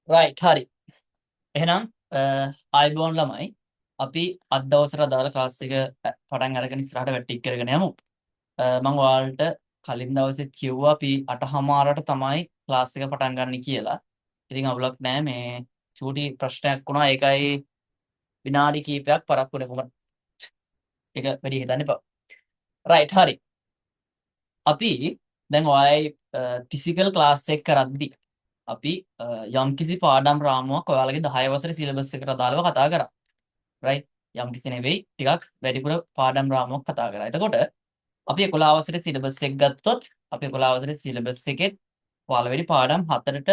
Right හරි. එහෙනම් ආයිබෝන් ළමයි. අපි අද දවසට අදාළ ක්ලාස් එක පටන් අරගෙන ඉස්සරහට වැටික් කරගෙන යමු. මම ඔයාලට කලින් දවසෙත් කිව්වා අපි 8:00ට තමයි ක්ලාස් එක පටන් ගන්න කියලා. ඉතින් අවුලක් නැහැ මේ චූටි ප්‍රශ්නයක් වුණා. ඒකයි විනාඩි කිහිපයක් පරක්කුනේ කොහොමද? ඒක වැඩි හිතන්න එපා. රයිට් හරි. අපි දැන් ඔයයි ෆිසිකල් ක්ලාස් එක කරද්දි අපි යම්කිසි පාඩම් රාමුවක් ඔයාලගේ 10 වසරේ සිලබස් එකට අදාළව කතා කරා. රයිට් යම්කිසි නෙවෙයි ටිකක් වැඩිපුර පාඩම් රාමුවක් කතා කරා. එතකොට අපි 11 වසරේ සිලබස් එක ගත්තොත් අපි 11 වසරේ සිලබස් එකේ පළවෙනි පාඩම් 4ට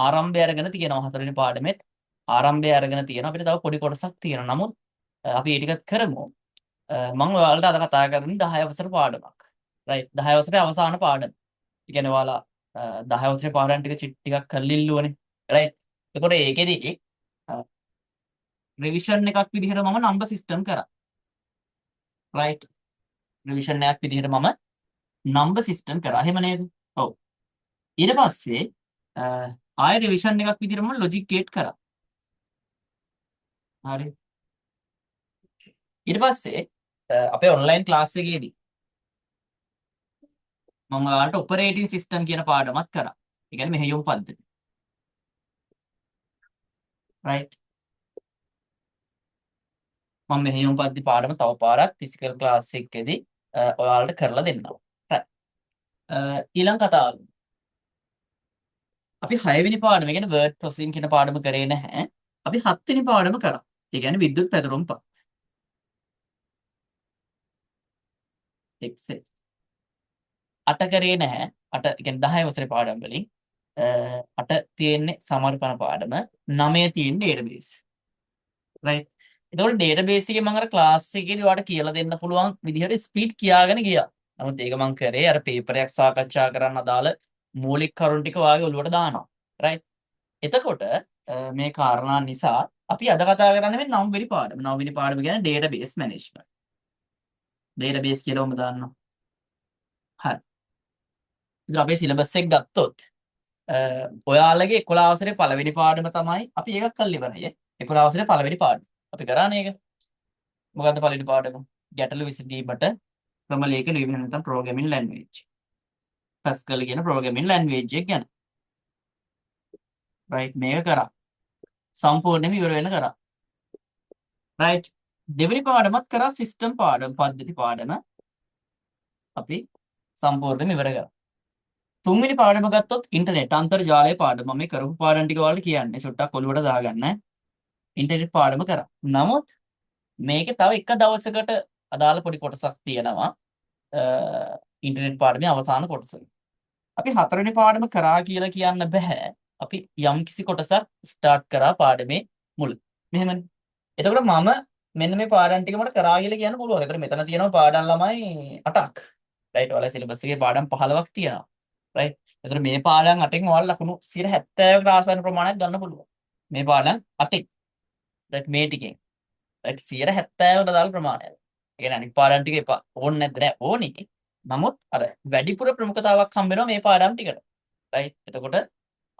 ආරම්භය අරගෙන තියෙනවා. 4වෙනි පාඩමෙත් ආරම්භය අරගෙන තියෙනවා. අපිට තව පොඩි කොටසක් තියෙනවා. නමුත් අපි ඒ ටිකත් කරමු. මම ඔයාලට අද කතා කරන්නේ 10 වසර පාඩමක්. රයිට් 10 වසරේ අවසාන පාඩම. ඒ කියන්නේ ඔයාලා 10 වසරේ පාඩම් ටික ටිකක් කරලා ඉල්ලුවනේ. රයිට්. එතකොට ඒකෙදි රිවිෂන් එකක් විදිහට මම නම්බර් සිස්ටම් කරා. රයිට්. රිවිෂන් එකක් විදිහට මම නම්බර් සිස්ටම් කරා. එහෙම නේද? ඔව්. ඊට පස්සේ ආයෙ රිවිෂන් එකක් විදිහට මම ලොජික් ගේට් කරා. හරි. ඊට පස්සේ අපේ ඔන්ලයින් ක්ලාස් එකේදී මම ඔයාලට ඔපරේටින් සිස්ටම් කියන පාඩමත් කරා. ඒ කියන්නේ මෙහෙයුම් පද්ධතිය. රයිට්. මම මෙහෙයුම් පද්ධති පාඩම තව පාරක් ෆිසිකල් ක්ලාස් එකේදී ඔයාලට කරලා දෙන්නම්. රයිට්. ඊළඟ කතාව. අපි 6 වෙනි පාඩම කියන්නේ වර්ඩ් ප්‍රොසෙසින් කියන පාඩම කරේ නැහැ. අපි 7 වෙනි පාඩම කරා. ඒ කියන්නේ විද්‍යුත් පැදුරුම් පත්. එක්සෙල්. 8 කරේ නැහැ. 8 කියන්නේ 10 වසරේ පාඩම් වලින් 8 තියෙන්නේ සමර්පණ පාඩම, 9 තියෙන්නේ ඩේටාබේස්. රයිට්. එතකොට ඩේටාබේස් එකේ මම අර ක්ලාස් එකේදී ඔයාලට කියලා දෙන්න පුළුවන් විදිහට ස්පීඩ් කියාගෙන ගියා. නමුත් ඒක මම කරේ අර පේපර් එකක් සාකච්ඡා කරන්න අදාළ මූලික කරුණු ටික වාගේ ඔළුවට දානවා. රයිට්. එතකොට මේ කාරණා නිසා අපි අද කතා කරන්නේ මේ 9 වෙනි පාඩම. 9 වෙනි පාඩම කියන්නේ ඩේටාබේස් මැනේජ්මන්ට්. ඩේටාබේස් කියලා ඔබ දාන්නවා. හරි. ඉතින් අපේ සිලබස් එක ගත්තොත් ඔයාලගේ 11 වසරේ පළවෙනි පාඩම තමයි අපි ඒකක් කරලා ඉවරයි. 11 වසරේ පළවෙනි පාඩම. අපි කරානේ ඒක. මොකද්ද පළවෙනි පාඩම? ගැටලු විසඳීමට ක්‍රම ලේඛ ලියවින නැත්නම් ප්‍රෝග්‍රෑමින් ලැන්ග්වේජ්. Pascal කියන ප්‍රෝග්‍රෑමින් ලැන්ග්වේජ් එක ගැන. රයිට් මේක කරා. සම්පූර්ණයෙන්ම ඉවර වෙන කරා. රයිට්. දෙවෙනි පාඩමත් කරා සිස්ටම් පාඩම පද්ධති පාඩම. අපි සම්පූර්ණයෙන්ම ඉවර කරා. තුන්වෙනි පාඩම ගත්තොත් ඉන්ටර්නෙට් අන්තර්ජාලය පාඩම. මම මේ කරපු පාඩම් ටික ඔයාලට කියන්නේ. සුට්ටක් ඔළුවට දාගන්න. ඉන්ටර්නෙට් පාඩම කරා. නමුත් මේකේ තව එක දවසකට අදාළ පොඩි කොටසක් තියෙනවා. ඉන්ටර්නෙට් පාඩමේ අවසාන කොටස. අපි 4 වෙනි පාඩම කරා කියලා කියන්න බෑ. අපි යම් කිසි කොටසක් ස්ටාර්ට් කරා පාඩමේ මුල. මෙහෙමනේ. එතකොට මම මෙන්න මේ පාඩම් ටික මට කරා කියලා කියන්න පුළුවන්. ඒතර මෙතන තියෙනවා පාඩම් ළමයි 8ක්. රයිට්. ඔයාලා සිලබස් එකේ පාඩම් 15ක් තියෙනවා. රයිට්. ඒතර මේ පාඩම් 8න් ඔයාලා ලකුණු 70කට ආසන්න ප්‍රමාණයක් ගන්න පුළුවන්. මේ පාඩම් 8න්. රයිට් මේ ටිකෙන්. රයිට් 70කට දාලා ප්‍රමාණයක්. ඒ කියන්නේ අනිත් පාඩම් ටික එපා. ඕනේ නැද්ද නෑ ඕනේ. නමුත් අර වැඩිපුර ප්‍රමුඛතාවක් හම්බ වෙනවා මේ පාඩම් ටිකට. රයිට්. එතකොට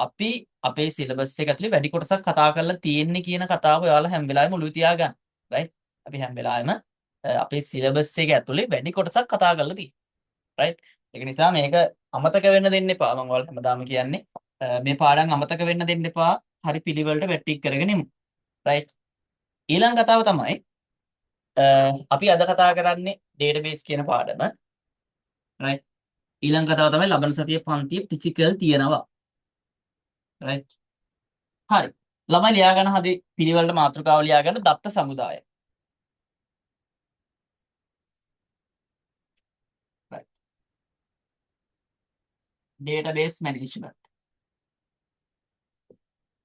අපි අපේ සිලබස් එක ඇතුලේ වැඩි කොටසක් කතා කරලා තියෙන්නේ කියන කතාව ඔයාලා හැම වෙලාවෙම ඔළුවේ තියාගන්න. රයිට්. අපි හැම වෙලාවෙම අපේ සිලබස් එක ඇතුලේ වැඩි කොටසක් කතා කරලා තියෙනවා. රයිට්. ඒක නිසා මේක අමතක වෙන්න දෙන්න එපා. මම ඔයාලට හැමදාම කියන්නේ මේ පාඩම් අමතක වෙන්න දෙන්න එපා. හරි පිළිවෙලට වැටික් කරගෙන ඉමු. රයිට්. ඊළඟ කතාව තමයි අපි අද කතා කරන්නේ ඩේටාබේස් කියන පාඩම. රයිට්. ඊළඟ කතාව තමයි ලබන සතියේ පන්තියේ ෆිසිකල් තියෙනවා. රයිට්. හරි. ළමයි ලියා ගන්න හදේ පිළිවෙලට මාතෘකාව ලියා ගන්න දත්ත සමුදාය. රයිට්. Database management.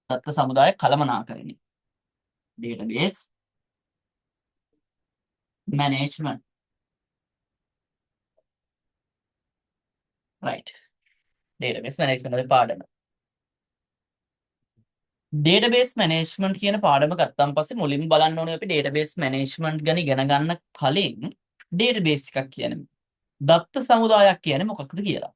දත්ත සමුදාය කළමනාකරණය. Database management. Right. Database management පාඩම. ඩේටාබේස් මැනේජ්මන්ට් කියන පාඩම ගත්තාන් පස්සේ මුලින්ම බලන්න ඕනේ අපි ඩේටාබේස් මැනේජ්මන්ට් ගැන ඉගෙන ගන්න කලින් ඩේටාබේස් එකක් කියන්නේ දත්ත සමුදායක් කියන්නේ මොකක්ද කියලා.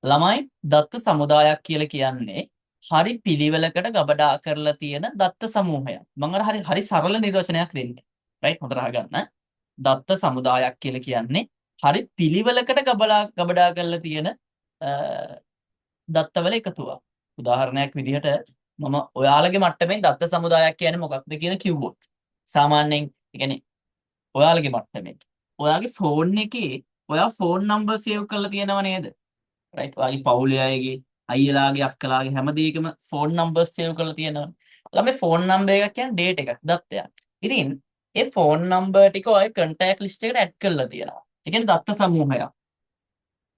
ළමයි දත්ත සමුදායක් කියලා කියන්නේ හරි පිළිවෙලකට ගබඩා කරලා තියෙන දත්ත සමූහයක්. මම අර හරි සරල නිර්වචනයක් දෙන්නේ. රයිට් හොඳට අහගන්න. දත්ත සමුදායක් කියලා කියන්නේ හරි පිළිවෙලකට ගබඩා කරලා තියෙන දත්තවල එකතුවක්. උදාහරණයක් විදිහට මම ඔයාලගේ මට්ටමේ දත්ත සමුදායක් කියන්නේ මොකක්ද කියලා කිව්වොත් සාමාන්‍යයෙන් ඒ කියන්නේ ඔයාලගේ මට්ටමේ ඔයාගේ ෆෝන් එකේ ඔයා ෆෝන් නම්බර් සේව් කරලා තියෙනව නේද? රයිට් ඔයාගේ පවුලේ අයගේ අයියලාගේ අක්කලාගේ හැම දෙයකම ෆෝන් නම්බර් සේව් කරලා තියෙනවා. ළමේ ෆෝන් නම්බර් එකක් කියන්නේ ඩේට් එකක් දත්තයක්. ඉතින් ඒ ෆෝන් නම්බර් ටික ඔය කන්ටැක්ට් ලිස්ට් එකට ඇඩ් කරලා තියෙනවා. ඒ කියන්නේ දත්ත සමූහයක්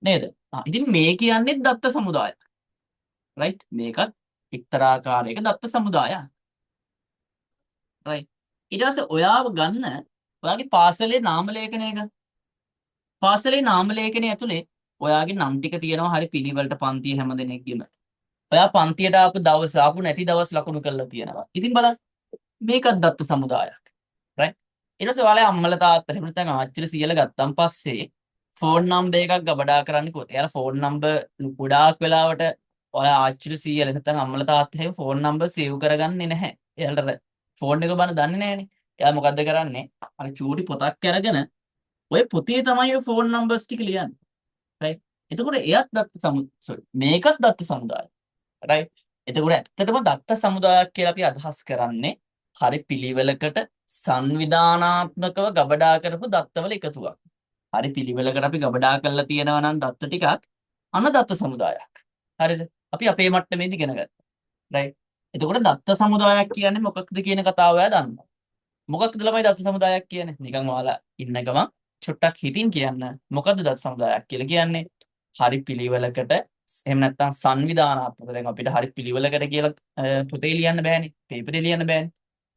නේද? ඉතින් මේ කියන්නේ දත්ත සමුදායක්. රයිට් මේකත් එක්තරා ආකාරයක දත්ත සමුදායක්. රයිට් ඊට පස්සේ ඔයාව ගන්න ඔයාගේ පාසලේ නාම ලේඛනය එක. පාසලේ නාම ලේඛනය ඇතුලේ ඔයාගේ නම් ටික තියෙනවා හරි පිළිවෙලට පන්තිය හැම දෙනෙක්ගෙම. ඔයා පන්තියට ආපු දවස් ආපු නැති දවස් ලකුණු කරලා තියෙනවා. ඉතින් බලන්න මේකත් දත්ත සමුදායක්. රයිට් ඊට පස්සේ ඔයාලා අම්මලා තාත්තලා එහෙම නැත්නම් ආච්චිලා සීයලා ගත්තන් පස්සේ ෆෝන් නම්බර් එකක් ගබඩා කරන්නේ කොහොමද? එයාලා ෆෝන් නම්බර් ගොඩාක් වෙලාවට ඔයාලා ආච්චිලා සීයලා නැත්නම් අම්මලා තාත්තලා එහෙම ෆෝන් නම්බර් සේව් කරගන්නේ නැහැ. එයාලට ෆෝන් එක බන්න දන්නේ නැහනේ. එයා මොකද්ද කරන්නේ? අර චූටි පොතක් අරගෙන ඔය පොතේ තමයි ඔය ෆෝන් නම්බර්ස් ටික ලියන්නේ. රයිට් එතකොට එයත් දත්ත සොරි මේකත් දත්ත සමුදාය. රයිට් එතකොට ඇත්තටම දත්ත සමුදායක් කියලා අපි අදහස් කරන්නේ හරි පිළිවෙලකට සංවිධානාත්මකව ගබඩා කරපු දත්තවල එකතුවක්. හරි පිළිවෙලකට අපි ගබඩා කරලා තියෙනවා නම් දත්ත ටිකක් අන දත්ත සමුදායක්. හරිද? අපි අපේ මට්ටමේදී ඉගෙන ගත්තා. රයිට් එතකොට දත්ත සමුදායක් කියන්නේ මොකක්ද කියන කතාව ඔයා දන්නවා. මොකක්ද ළමයි දත්ත සමුදායක් කියන්නේ? නිකන් ඔයාලා ඉන්න ගමන් චුට්ටක් හිතින් කියන්න. මොකද්ද දත්ත සමුදායක් කියලා කියන්නේ? හරි පිළිවෙලකට එහෙම නැත්නම් සංවිධානාත්මක දැන් අපිට හරි පිළිවෙලකට කියලා පොතේ ලියන්න බෑනේ. පේපරේ ලියන්න බෑනේ.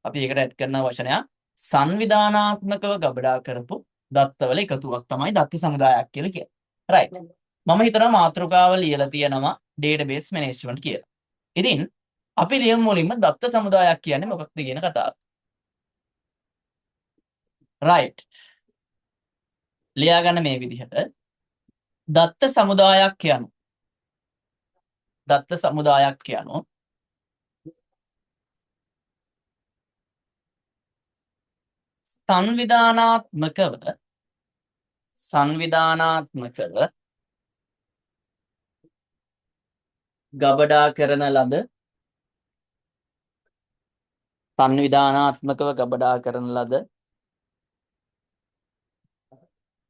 අපි ඒකට ඇඩ් කරන වචනයක් සංවිධානාත්මකව ගබඩා කරපු දත්තවල එකතුවක් තමයි දත්ත සමුදායක් කියලා කියන්නේ. රයිට්. මම හිතනවා මාතෘකාව ලියලා තියෙනවා database management කියලා. ඉතින් අපි ලියමු මුලින්ම දත්ත සමුදායක් කියන්නේ මොකක්ද කියන කතාව. රයිට්. ලියා ගන්න මේ විදිහට දත්ත සමුදායක් කියනවා. දත්ත සමුදායක් කියනවා සංවිධානාත්මකව ගබඩා කරන ලද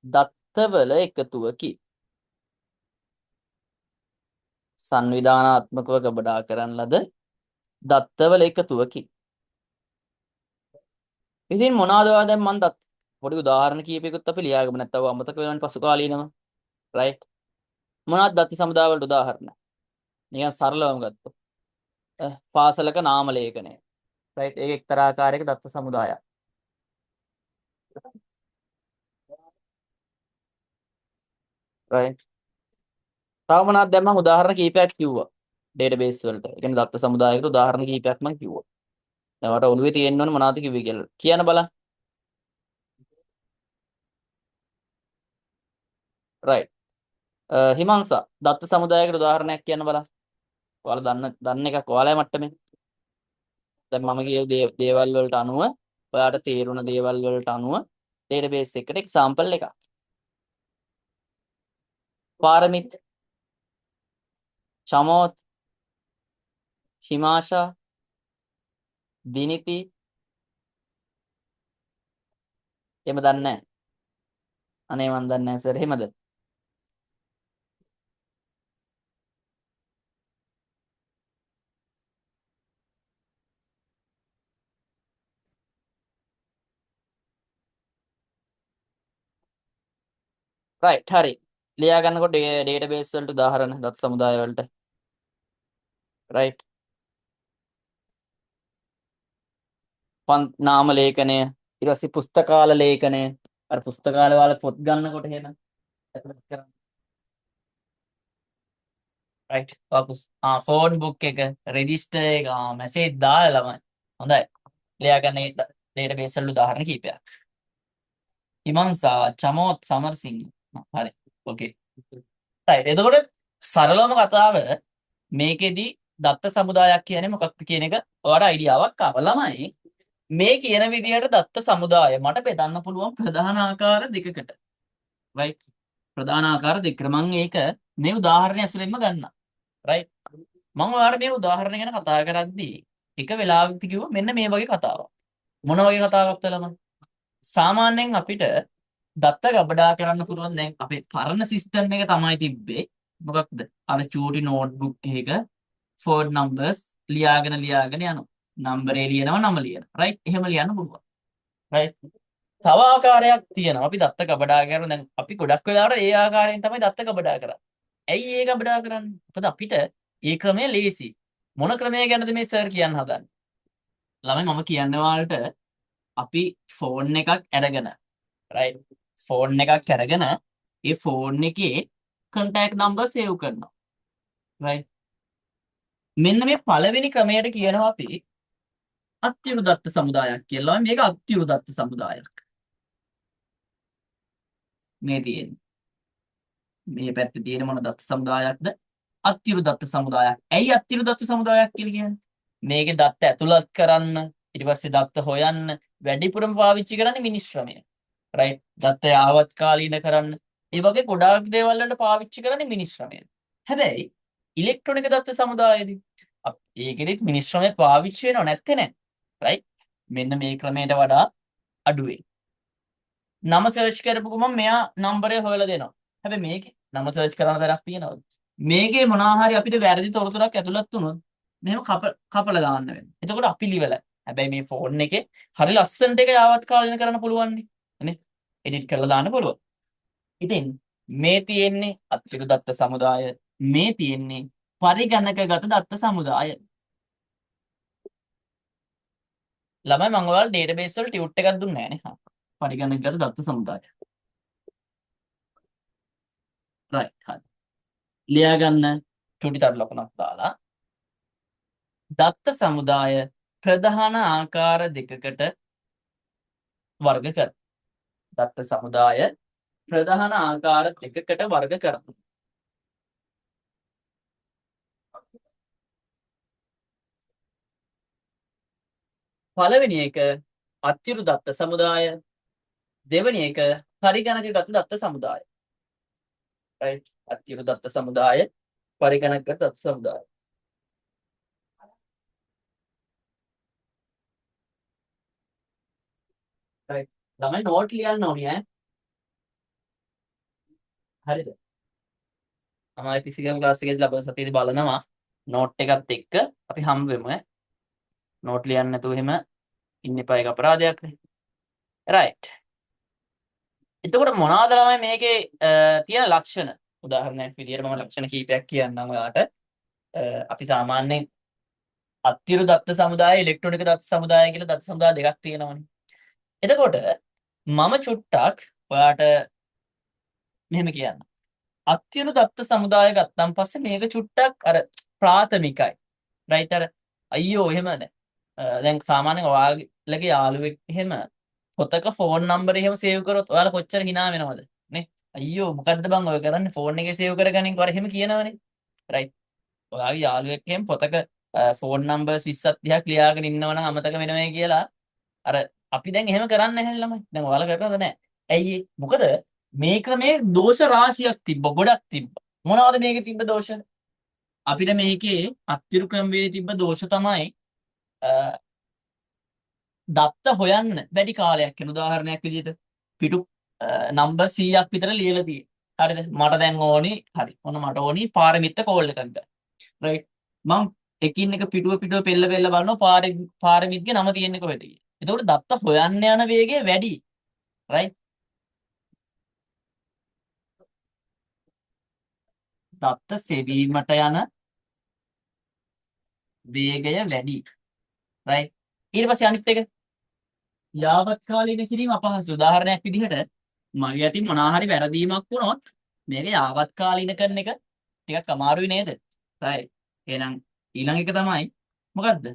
දත්තවල එකතුවකි. සංවිධානාත්මකව ගබඩා කරන ලද දත්තවල එකතුවකි. ඉතින් මොනවාද දැන් මම පොඩි උදාහරණ කීපයකුත් අපි ලියාගමු නැත්නම් අමතක වෙනවනේ පසු කාලීනව. රයිට් මොනවද දත්ත සමුදාය වලට උදාහරණ? නිකන් සරලවම ගත්තොත් පාසලක නාම ලේඛනය. රයිට් ඒක එක්තරා ආකාරයක දත්ත සමුදායක්. රයිට් තව මොනවද දැන් මම උදාහරණ කීපයක් කිව්වා ඩේටාබේස් වලට. ඒ කියන්නේ දත්ත සමුදායකට උදාහරණ කීපයක් මම කිව්වා. දැන් වට ඔළුවේ තියෙන්න ඕනේ මොනවද කිව්වේ කියලා. කියන්න බලන්න. රයිට් හිමංසා දත්ත සමුදායකට උදාහරණයක් කියන්න බලන්න. ඔයාලා දන්න එකක් ඔයාලගේ මට්ටමේ. දැන් මම කියපු දේවල් වලට අනුව ඔයාට තේරුණ දේවල් වලට අනුව ඩේටාබේස් එකකට එක්සැම්පල් එකක්. පාරමිත්, චමෝත්, හිමාෂා, දිනිති එහෙම දන්නේ නැහැ. අනේ මන් දන්නේ නැහැ සර් එහෙමද? රයිට් හරි. ලියා ගන්නකොට ඩේටාබේස් වලට උදාහරණ දත්ත සමුදාය වලට. රයිට් නාම ලේඛනය ඊට පස්සේ පුස්තකාල ලේඛනය. අර පුස්තකාල වල පොත් ගන්නකොට එහෙම ඇතුළත් කරන්න. රයිට් ෆෝන් බුක් එක රෙජිස්ටර් එක මැසේජ් දාලා ළමයි. හොඳයි. ලියා ගන්න ඩේටාබේස් වල උදාහරණ කීපයක්. හිමංසා චමෝත් සමර්සිංහ. හරි. ඕකේ. රයිට් එතකොට සරලවම කතාව මේකෙදි දත්ත සමුදායක් කියන්නේ මොකක්ද කියන එක ඔයාලට අයිඩියාවක් ආවා ළමයි. මේ කියන විදිහට දත්ත සමුදාය මට බෙදන්න පුළුවන් ප්‍රධාන ආකාර දෙකකට. right? ප්‍රධාන ආකාර දෙකකට. මම ඒක මේ උදාහරණය ඇසුරෙන්ම ගන්නම්. right? මම ඔයාලට මේ උදාහරණය ගැන කතා කරද්දී එක වෙලාවකදී කිව්වා මෙන්න මේ වගේ කතාවක්. මොන වගේ කතාවක්ද ළමයි? සාමාන්‍යයෙන් අපිට දත්ත ගබඩා කරන්න පුළුවන් දැන් අපේ පරණ සිස්ටම් එක තමයි තිබ්බේ. මොකක්ද? අර චූටි නෝට්බුක් එකක ෆෝන් නම්බර්ස් ලියාගෙන යනවා. නම්බරේ ලියනවා නම ලියනවා. right? එහෙම ලියන්න පුළුවන්. right? තව ආකාරයක් තියෙනවා. අපි දත්ත ගබඩා කරන දැන් අපි ගොඩක් වෙලාවට ඒ ආකාරයෙන් තමයි දත්ත ගබඩා කරන්නේ. ඇයි ඒ ගබඩා කරන්නේ? මොකද අපිට ඒ ක්‍රමය ලේසි. මොන ක්‍රමය ගැනද මේ සර් කියන්න හදන්නේ? ළමයි මම කියන්නේ ඔයාලට අපි ෆෝන් එකක් අරගෙන right? ෆෝන් එකක් අරගෙන ඒ ෆෝන් එකේ contact number save කරනවා. right? මෙන්න මේ පළවෙනි ක්‍රමයට කියනවා අපි අත්‍යනුදත්ත සමුදායක් කියලා. මේක අත්‍යනුදත්ත සමුදායක්. මේ තියෙන්නේ. මේ පැත්තේ තියෙන මොන දත්ත සමුදායක්ද? අත්‍යනුදත්ත සමුදායක්. ඇයි අත්‍යනුදත්ත සමුදායක් කියලා කියන්නේ? මේකේ දත්ත ඇතුළත් කරන්න, ඊට පස්සේ දත්ත හොයන්න වැඩිපුරම පාවිච්චි කරන්නේ මිනිස් ශ්‍රමය. right? දත්ත යාවත් කාලීන කරන්න. ඒ වගේ ගොඩාක් දේවල් වලට පාවිච්චි කරන්නේ මිනිස් ශ්‍රමය. හැබැයි ඉලෙක්ට්‍රොනික දත්ත සමුදායේදී ඒකෙදිත් මිනිස් ශ්‍රමය පාවිච්චි වෙනව නැත්තේ නෑ. right? මෙන්න මේ ක්‍රමයට වඩා අඩුවේ. නම සර්ච් කරපු ගමන් මෙයා නම්බරය හොයලා දෙනවා. හැබැයි මේකේ නම සර්ච් කරන තරක් තියෙනවද? මේකේ මොනවා හරි අපිට වැරදි තොරතුරක් ඇතුළත් වුණොත් මෙහෙම කපලා දාන්න වෙනවා. එතකොට අපි livelයි. හැබැයි මේ ෆෝන් එකේ හරි ලස්සනට ඒක යාවත් කාලීන කරන්න පුළුවන් නේ. එඩිට් කරලා දාන්න පුළුවන්. ඉතින් මේ තියෙන්නේ අත්‍යක දත්ත සමුදාය. මේ තියෙන්නේ පරිගණකගත දත්ත සමුදාය. ළමයි මම ඔයාලට ඩේටාබේස් වල ටියුට් එකක් දුන්නේ නැහැ නේ. පරිගණකගත දත්ත සමුදාය. right හරි. ලියා ගන්න චුටිතර ලකුණක් දාලා දත්ත සමුදාය ප්‍රධාන ආකාර දෙකකට වර්ග කර. දත්ත සමුදාය ප්‍රධාන ආකාර දෙකකට වර්ග කරනවා. පළවෙනි එක අත්‍යුරු දත්ත සමුදාය, දෙවෙනි එක පරිගණකගත දත්ත සමුදාය. right? අත්‍යුරු දත්ත සමුදාය, පරිගණකගත දත්ත සමුදාය. right? ළමයි නෝට් ලියන්න ඕනේ ඈ. හරිද? තමයි ෆිසිකල් ක්ලාස් එකේදී ලබන සතියේදී බලනවා නෝට් එකත් එක්ක අපි හම් වෙමු ඈ. නෝට් ලියන්න නැතුව එහෙම ඉන්න එපා, ඒක අපරාධයක් නේ. right. එතකොට මොනවද ළමයි මේකේ තියෙන ලක්ෂණ? උදාහරණයක් විදිහට මම ලක්ෂණ කීපයක් කියන්නම් ඔයාලට. අපි සාමාන්‍යයෙන් අත්තිරු දත්ත සමුදාය, ඉලෙක්ට්‍රොනික දත්ත සමුදාය කියලා දත්ත සමුදාය දෙකක් තියෙනවනේ. එතකොට මම චුට්ටක් ඔයාට මෙහෙම කියන්න. අත්තිරු දත්ත සමුදාය ගත්තන් පස්සේ මේක චුට්ටක් අර ප්‍රාථමිකයි. right? අර අයියෝ එහෙම නෑ. දැන් සාමාන්‍යයෙන් ඔයාලගේ යාළුවෙක් එහෙම පොතක ෆෝන් නම්බර් එහෙම සේව් කරොත් ඔයාලා කොච්චර hina වෙනවද නේ? අයියෝ මොකද්ද බං ඔය කරන්නේ ෆෝන් එකේ සේව් කරගනින් කර එහෙම කියනවනේ. right? ඔයාගේ යාළුවෙක් එහෙම පොතක ෆෝන් නම්බර්ස් 20ක් 30ක් ලියාගෙන ඉන්නවනම් අමතක වෙනවයි කියලා අර අපි දැන් එහෙම කරන්නේ නැහැ ළමයි. දැන් ඔයාලා කරනවද නැහැ? ඇයි ඒ? මොකද මේ ක්‍රමේ දෝෂ රාශියක් තිබ්බ, ගොඩක් තිබ්බ. මොනවද මේකේ තිබ්බ දෝෂ? අපිට මේකේ අත්තිරු ක්‍රමවේදී තිබ්බ දෝෂ තමයි දත්ත හොයන්න වැඩි කාලයක් යන. උදාහරණයක් විදිහට පිටු නම්බර් 100ක් විතර ලියලා තියෙයි. හරිද? මට දැන් ඕනි, හරි. මොන මට ඕනි පාරමිත්ත කෝල් එකක් ගන්න. right? මම එකින් එක පිටුව පෙළ බලනවා පාරමිත්ගේ නම තියෙන්නේ කොහෙද කියලා. එතකොට දත්ත හොයන්න යන වේගය වැඩි. right? දත්ත සෙවීමට යන වේගය වැඩි. right? ඊට පස්සේ අනිත් එක යාවත්කාලීන කිරීම අපහසු. උදාහරණයක් විදිහට මගේ අතින් මොනවා හරි වැරදීමක් වුණොත් මේක යාවත්කාලීන කරන එක ටිකක් අමාරුයි නේද? right? එහෙනම් ඊළඟ එක තමයි මොකද්ද?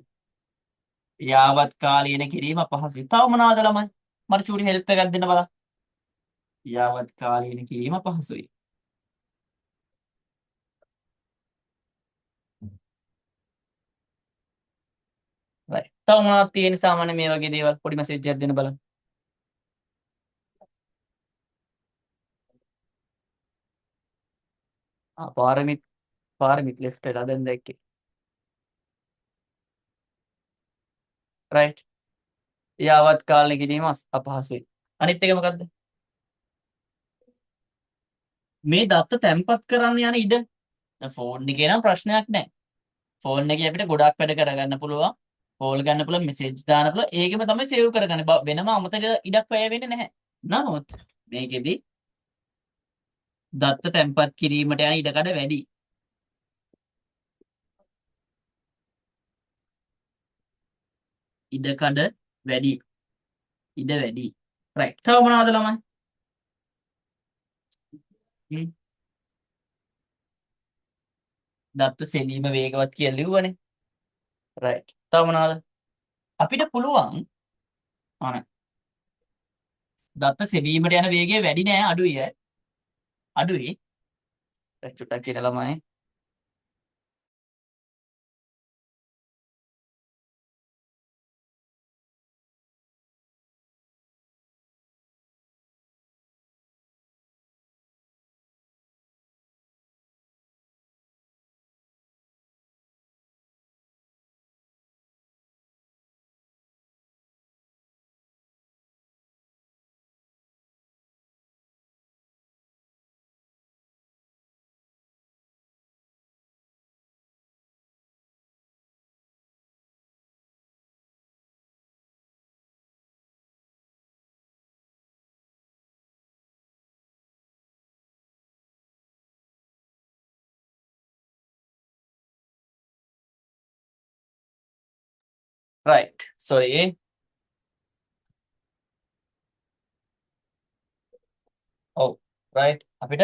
යාවත්කාලීන කිරීම අපහසුයි. තව මොනවද ළමයි? මට චූටි හෙල්ප් එකක් දෙන්න බලන්න. යාවත්කාලීන කිරීම අපහසුයි. තව මොනවද තියෙන සාමාන්‍ය මේ වගේ දේවල් පොඩි මැසේජ් එකක් දෙන්න බලන්න. පාරමිත් left වෙලා දැන් දැක්කේ. right. යාවත් කාලේ කිරීම අපහසුයි. අනිත් එක මොකද්ද? මේ දත්ත තැම්පත් කරන්න යන ඉඩ. ෆෝන් එකේ නම් ප්‍රශ්නයක් නැහැ. ෆෝන් එකේ අපිට ගොඩක් වැඩ කරගන්න පුළුවන්. කෝල් ගන්න පුළුවන්, මෙසේජ් දාන්න පුළුවන්. ඒකෙම තමයි සේව් කරගන්න. වෙනම අමතක ඉඩක් වැය වෙන්නේ නැහැ. නමුත් මේකෙදි දත්ත තැම්පත් කිරීමට යන ඉඩකඩ වැඩි. ඉඩකඩ වැඩි. ඉඩ වැඩි. right. තව මොනවද ළමයි? දත්ත සෙලීම වේගවත් කියලා ලිව්වනේ. right. තව මොනවද? අපිට පුළුවන් දත්ත සෙවීමට යන වේගය වැඩි නෑ, අඩුයි ඈ. අඩුයි. චුට්ටක් කියන ළමයි. right. sorry. ඔව්. right. අපිට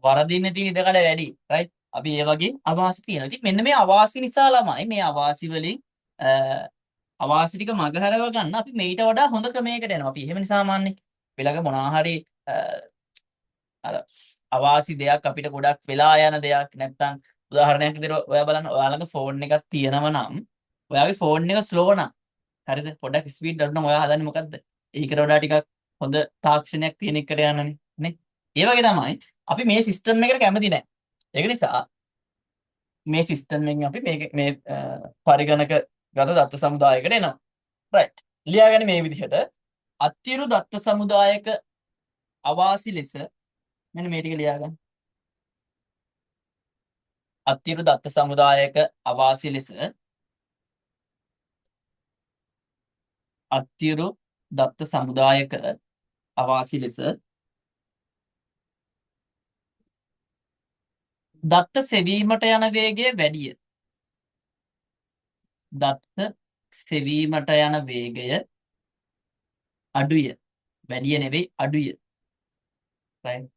වරදින්න තියෙන ඉඩකඩ වැඩි. right. අපි ඒ වගේ අවාසි තියෙනවා. ඉතින් මෙන්න මේ අවාසි නිසා ළමයි මේ අවාසි වලින් අවාසි ටික මගහැරව ගන්න අපි මේට වඩා හොඳ ක්‍රමයකට යනවා. අපි එහෙමනේ සාමාන්‍යයෙන්. වෙලක මොනවා හරි අර අවාසි දෙයක් අපිට ගොඩක් වෙලා යන දෙයක් නැත්නම් උදාහරණයක් විදිහට ඔයා බලන්න ඔයාලගේ ෆෝන් එකක් තියෙනවා නම් ඔයාගේ ෆෝන් එක ස්ලෝ නම් හරිද පොඩක් ස්පීඩ් අඩු නම් ඔයා හදන්නේ මොකද්ද? ඒකට වඩා ටිකක් හොඳ තාක්ෂණයක් තියෙන එකට යන්නනේ නේ. ඒ වගේ තමයි අපි මේ සිස්ටම් එකට කැමති නැහැ. ඒක නිසා මේ සිස්ටම් එකෙන් අපි මේ පරිගණක ගත දත්ත සමුදායකට එනවා. right. ලියාගන්න මේ විදිහට අත්තිරු දත්ත සමුදායක අවාසි ලෙස මෙන්න මේ ටික ලියාගන්න. අත්තිරු දත්ත සමුදායක අවාසි ලෙස අත්තිරු දත්ත සමුදායක අවාසි ලෙස දත්ත සෙවීමට යන වේගය වැඩිය. දත්ත සෙවීමට යන වේගය අඩුය. වැඩිය නෙවෙයි අඩුය. right.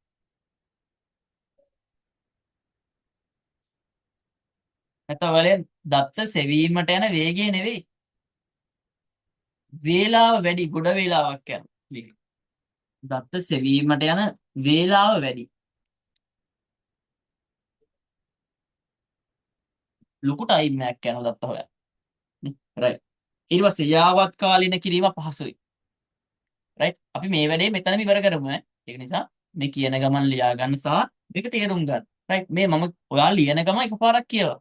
නැත්නම් වලින් දත්ත සෙවීමට යන වේගය නෙවෙයි. වේලාව වැඩි, ගොඩ වේලාවක් යනවා. දත්ත සෙවීමට යන වේලාව වැඩි. ලොකු ටයිම් එකක් යනවා දත්ත හොයන්න. right. ඊට පස්සේ යාවත් කාලින කිරීම පහසුයි. right. අපි මේ වැඩේ මෙතනම ඉවර කරමු ඈ. ඒක නිසා මේ කියන ගමන් ලියා ගන්න සහ මේක තේරුම් ගන්න. right. මේ මම ඔයාලා ලියන ගමන් එකපාරක් කියවා.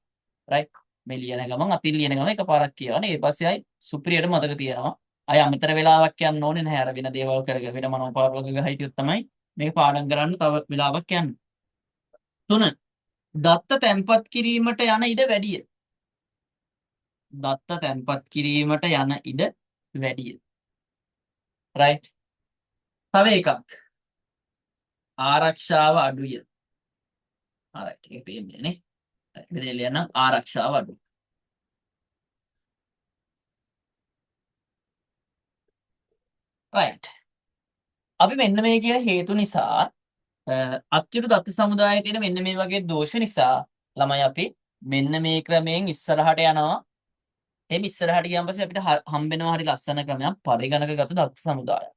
right. මේ ලියන ගමන් අතින් ලියන ගමන් එකපාරක් කියවනේ. ඊට පස්සේ ආයි සුපිරියට මතක තියනවා. ආයි අමතර වෙලාවක් යන්න ඕනේ නැහැ. අර වෙන දේවල් කරගෙන වෙන මනෝපාරවක ගහිටියොත් තමයි මේක පාඩම් කරන්න තව වෙලාවක් යන්නේ. 3. දත්ත තැන්පත් කිරීමට යන ඉඩ වැඩිය. දත්ත තැන්පත් කිරීමට යන ඉඩ වැඩිය. right. තව එකක්. ආරක්ෂාව අඩුය. right. ඒක තේන්නේ නේ. ඉතින් ලියන්න ආරක්ෂාව අඩුයි. right. අපි මෙන්න මේ කියන හේතු නිසා අත්‍යුරු දත්ත සමුදායේ තියෙන මෙන්න මේ වගේ දෝෂ නිසා ළමයි අපි මෙන්න මේ ක්‍රමයෙන් ඉස්සරහට යනවා. එහෙම ඉස්සරහට ගියාන් පස්සේ අපිට හම්බෙනවා හරි ලස්සන ක්‍රමයක් පරිගණකගත දත්ත සමුදාය.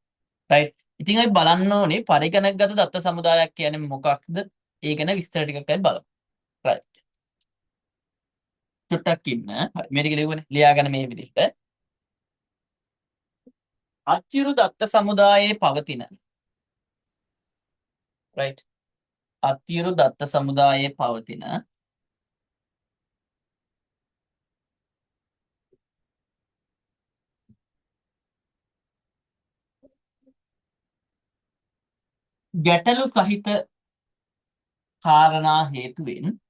right. ඉතින් අපි බලන්න ඕනේ පරිගණකගත දත්ත සමුදායක් කියන්නේ මොකක්ද? ඒ ගැන විස්තර ටිකක් අපි බලමු. right. චුට්ටක් ඉන්න. හරි. මේ ටික ලියුවනේ. ලියාගන්න මේ විදිහට. අත්‍යුරු දත්ත සමුදායේ පවතින right අත්‍යුරු දත්ත සමුදායේ පවතින ගැටලු සහිත කාරණා හේතුවෙන්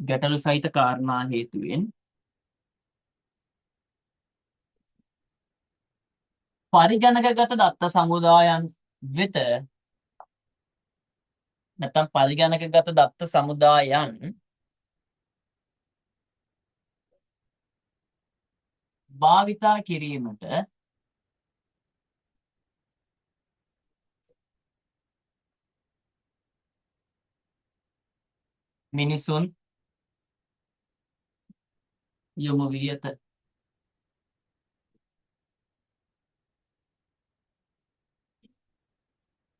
ගැටලු සහිත කාරණා හේතුවෙන් පරිගණකගත දත්ත සමුදායන් වෙත නැත්නම් පරිගණකගත දත්ත සමුදායන් භාවිතා කිරීමට මිනිසුන් යොමු වී ඇත.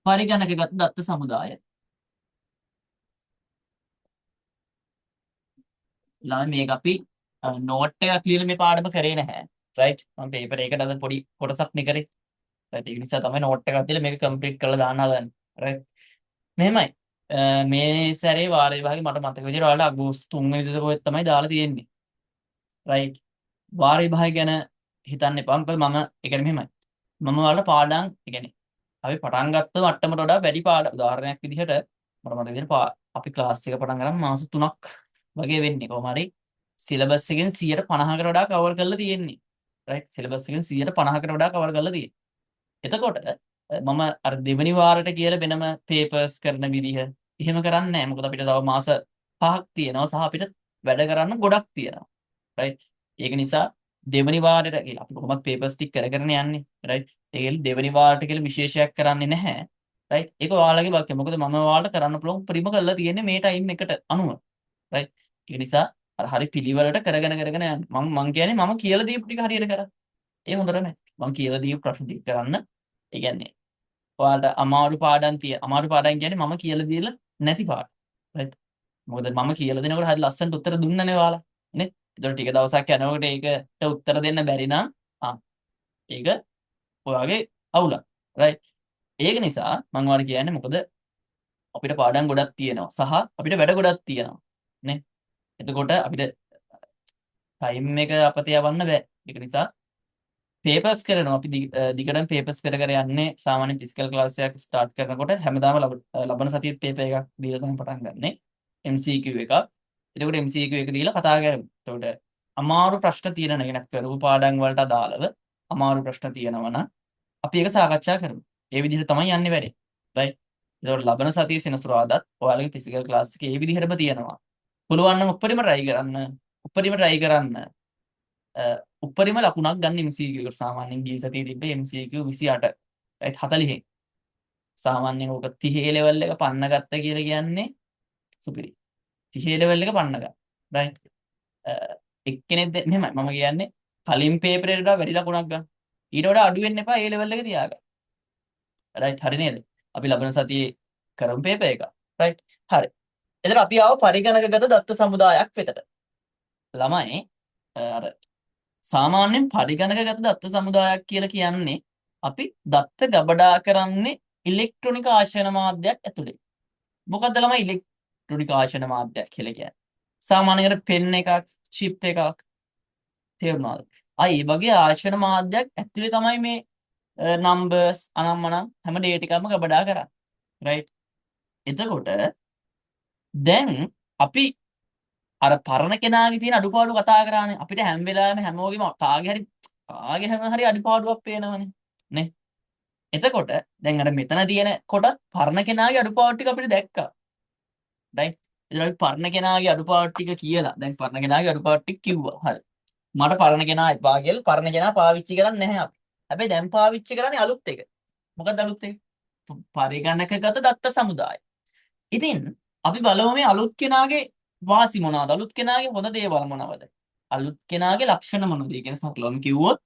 පරිගණකගත දත්ත සමුදාය. ළමයි මේක අපි නෝට් එකක් ලියලා මේ පාඩම කරේ නැහැ. රයිට් මම පේපර් එකකට අද පොඩි කොටසක් නේ කරේ. රයිට් ඒ නිසා තමයි නෝට් එකක් දීලා මේක කම්ප්ලීට් කරලා දාන්න හදන්නේ. රයිට් මෙහෙමයි. මේ සැරේ වාර විභාගේ මට මතක විදිහට ඔයාලට අගෝස්තු 3 වෙනිදා කොහෙද තමයි දාලා තියෙන්නේ. රයිට් වාර විභාගය ගැන හිතන්න එපා. මොකද මම ඒ කියන්නේ මෙහෙමයි. මම ඔයාලට පාඩම් ඒ කියන්නේ අපි පටන් ගත්ත මට්ටමට වඩා වැඩි පාඩම් උදාහරණයක් විදිහට මට මතක විදිහට අපි ක්ලාස් එක පටන් ගන්න මාස 3ක් වගේ වෙන්නේ. කොහොම හරි සිලබස් එකෙන් 150කට වඩා කවර් කරලා තියෙන්නේ. රයිට් සිලබස් එකෙන් 150කට වඩා කවර් කරලා තියෙන්නේ. එතකොට මම අර දෙවෙනි වාරයට කියලා වෙනම පේපර්ස් කරන විදිහ එහෙම කරන්නේ නැහැ. මොකද අපිට තව මාස 5ක් තියෙනවා සහ අපිට වැඩ කරන්න ගොඩක් තියෙනවා. රයිට් ඒක නිසා දෙවෙනි වාරයට අපි කොහොමද පේපර්ස් ටික කරගෙන යන්නේ. රයිට් ඒක දෙවෙනි වාරයට කියලා විශේෂයක් කරන්නේ නැහැ. රයිට් ඒක ඔයාලගේ බක්කේ. මොකද මම ඔයාලට කරන්න පුළුවන් උපරිම කරලා තියෙන්නේ මේ ටයිම් එකට අනුව. රයිට් ඒක නිසා අර හරි පිළිවෙලට කරගෙන යන්න. මම කියන්නේ මම කියලා දීපු ටික හරියට කරා. ඒ හොඳට නැහැ. මම කියලා දීපු ප්‍රශ්න ටික කරන්න. ඒ කියන්නේ ඔයාලට අමාරු පාඩම් අමාරු පාඩම් කියන්නේ මම කියලා දීලා නැති පාඩම්. රයිට් මොකද මම කියලා දෙනකොට හරි ලස්සනට උත්තර දුන්නනේ ඔයාලා. නේ? ඒතකොට ටික දවසක් යනකොට ඒකට උත්තර දෙන්න බැරි නම් ඒක ඔයාගේ අවුලක්. රයිට් ඒක නිසා මම ඔයාලට කියන්නේ මොකද අපිට පාඩම් ගොඩක් තියෙනවා සහ අපිට වැඩ ගොඩක් තියෙනවා. නේ? එතකොට අපිට ටයිම් එක අපතේ යවන්න බෑ. ඒක නිසා පේපර්ස් කරනවා අපි දිගටම පේපර්ස් කර යන්නේ සාමාන්‍ය ෆිසිකල් ක්ලාස් එකක් ස්ටාර්ට් කරනකොට හැමදාම ලබන සතියේ පේපර් එකක් දීලා තමයි පටන් ගන්නෙ MCQ එකක්. එතකොට MCQ එක දීලා කතා කරමු. එතකොට අමාරු ප්‍රශ්න තියෙන නේද කරපු පාඩම් වලට අදාළව අමාරු ප්‍රශ්න තියෙනවා නම් අපි ඒක සාකච්ඡා කරමු. ඒ විදිහට තමයි යන්නේ වැඩේ. රයිට්. එතකොට ලබන සතියේ සෙනසුරාදාත් ඔයාලගේ ෆිසිකල් ක්ලාස් එකේ ඒ විදිහටම තියෙනවා. පුළුවන් නම් උඩරිම try කරන්න. උඩරිම try කරන්න. උපරිම ලකුණක් ගන්න MCQ එකට සාමාන්‍යයෙන් ගිය සතියේ තිබ්බ MCQ 28 රයිට් 40 සාමාන්‍යයෙන් ඕක 30 ලෙවල් එක පන්න ගත්ත කියලා කියන්නේ සුපිරි 30 ලෙවල් එක පන්න ගන්න රයිට් එක්කෙනෙක් මෙහෙමයි මම කියන්නේ කලින් පේපරේට වඩා වැඩි ලකුණක් ගන්න ඊට වඩා අඩු වෙන්න එපා ඒ ලෙවල් එක තියාගන්න රයිට් හරි නේද අපි ලබන සතියේ කරමු පේපර් එක රයිට් හරි එතන අපි ආව පරිගණකගත දත්ත සමුදායක් වෙතට ළමයි අර සාමාන්‍යයෙන් පරිගණකගත දත්ත සමුදායක් කියලා කියන්නේ අපි දත්ත ගබඩා කරන්නේ ඉලෙක්ට්‍රොනික ආශ්‍රයන මාධ්‍යයක් ඇතුලේ. මොකද්ද ළමයි ඉලෙක්ට්‍රොනික ආශ්‍රයන මාධ්‍යයක් කියලා කියන්නේ? සාමාන්‍යයෙන් පෙන් එකක්, චිප් එකක් තේරුණාද? ඒ වගේ ආශ්‍රයන මාධ්‍යයක් ඇතුලේ තමයි මේ නම්බර්ස් අනම්මනම් හැම ඩේටා එකක්ම ගබඩා කරන්නේ. රයිට්? එතකොට දැන් අපි අර පරණ කෙනාගේ තියෙන අඩුපාඩු කතා කරානේ අපිට හැම වෙලාවෙම හැමෝගෙම කාගේ හරි අඩුපාඩුවක් පේනවනේ නේ එතකොට දැන් අර මෙතන තියෙන කොට පරණ කෙනාගේ අඩුපාඩු ටික අපිට දැක්කා රයිට් එතන අපි පරණ කෙනාගේ අඩුපාඩු ටික කියලා දැන් පරණ කෙනාගේ අඩුපාඩු ටික කිව්වා හරි මට පරණ කෙනා එපා කියලා පරණ කෙනා පාවිච්චි කරන්නේ නැහැ අපි හැබැයි දැන් පාවිච්චි කරන්නේ අලුත් එක මොකක්ද අලුත් එක පරිගණකගත දත්ත සමුදාය ඉතින් අපි බලමු මේ අලුත් කෙනාගේ වාසි මොනවාද අලුත් කෙනාගේ හොඳ දේවල් මොනවද අලුත් කෙනාගේ ලක්ෂණ මොනවද කියන සක්ලොම කිව්වොත්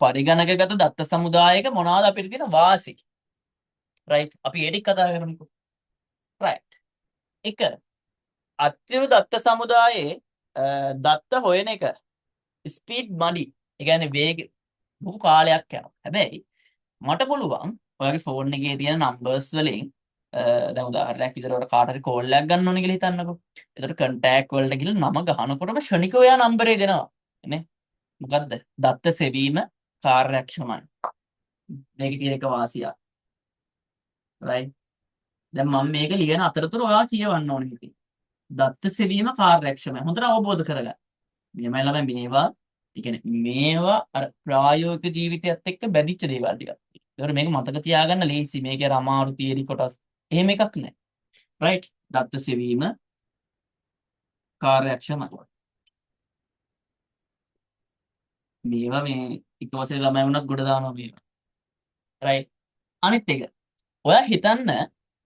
පරිගණකගත දත්ත සමුදායක මොනවාද අපිට තියෙන වාසි රයිට් අපි ඒ ටික කතා කරමුකෝ රයිට් එක අත්‍යවශ්‍ය දත්ත සමුදායේ දත්ත හොයන එක ස්පීඩ් මඩි ඒ කියන්නේ ලොකු කාලයක් යනවා. හැබැයි මට පුළුවන් ඔයාගේ ෆෝන් එකේ තියෙන නම්බර්ස් වලින් දැන් උදාහරණයක් විදිහට ඔයාලට කාට හරි කෝල් එකක් ගන්න ඕනේ කියලා හිතන්නකෝ. ඒතර කන්ටැක්ට් වලට ගිහලා නම ගහනකොටම ෂණිකව එයා නම්බරේ දෙනවා. නේ? මොකද්ද? දත්ත සෙවීම කාර්යක්ෂමයි. මේකේ තියෙන එක වාසියක්. right? දැන් මම මේක ලියන අතරතුර ඔයා කියවන්න ඕනේ ඉතින්. දත්ත සෙවීම කාර්යක්ෂමයි. හොඳට අවබෝධ කරගන්න. මෙහෙමයි ළමයි මේවා ඒ කියන්නේ මේවා අර ප්‍රායෝගික ජීවිතයත් එක්ක බැඳිච්ච දේවල් ටිකක්. ඒකට මේක මතක තියාගන්න ලේසි. මේකේ අර අමාරු තියරි කොටස් එහෙම එකක් නැහැ. right? දත්ත සෙවීම කාර්යක්ෂමයි. මේවා මේ එක වසරේ ළමයි වුණත් ගොඩ දානවා මේවා. right? අනිත් එක. ඔයා හිතන්න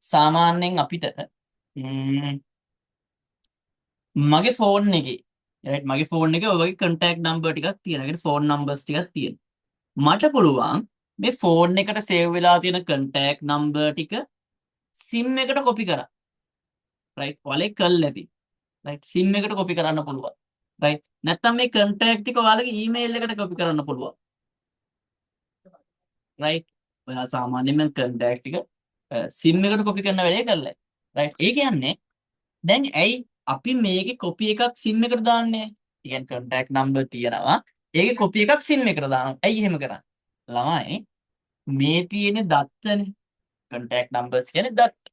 සාමාන්‍යයෙන් අපිට මගේ ෆෝන් එකේ right මගේ ෆෝන් එකේ ඔය වගේ contact number ටිකක් තියෙනවා. ඒකට ෆෝන් numbers ටිකක් තියෙනවා. මට පුළුවන් මේ ෆෝන් එකට සේව් වෙලා තියෙන contact number ටික SIM එකට කොපි කරන්න. right ඔයාලේ කල් ඇති. right SIM එකට කොපි කරන්න පුළුවන්. right නැත්නම් මේ contact ටික ඔයාලගේ email එකට කොපි කරන්න පුළුවන්. right ඔයා සාමාන්‍යයෙන් contact ටික SIM එකට කොපි කරන වැඩේ කරලා. right ඒ කියන්නේ දැන් ඇයි අපි මේකේ කොපි එකක් SIM එකට දාන්නේ? ඒ කියන්නේ contact number තියනවා. ඒකේ කොපි එකක් SIM එකට දානවා. ඇයි එහෙම කරන්නේ? ළමයි මේ තියෙන දත්තනේ contact numbers කියන්නේ දත්ත.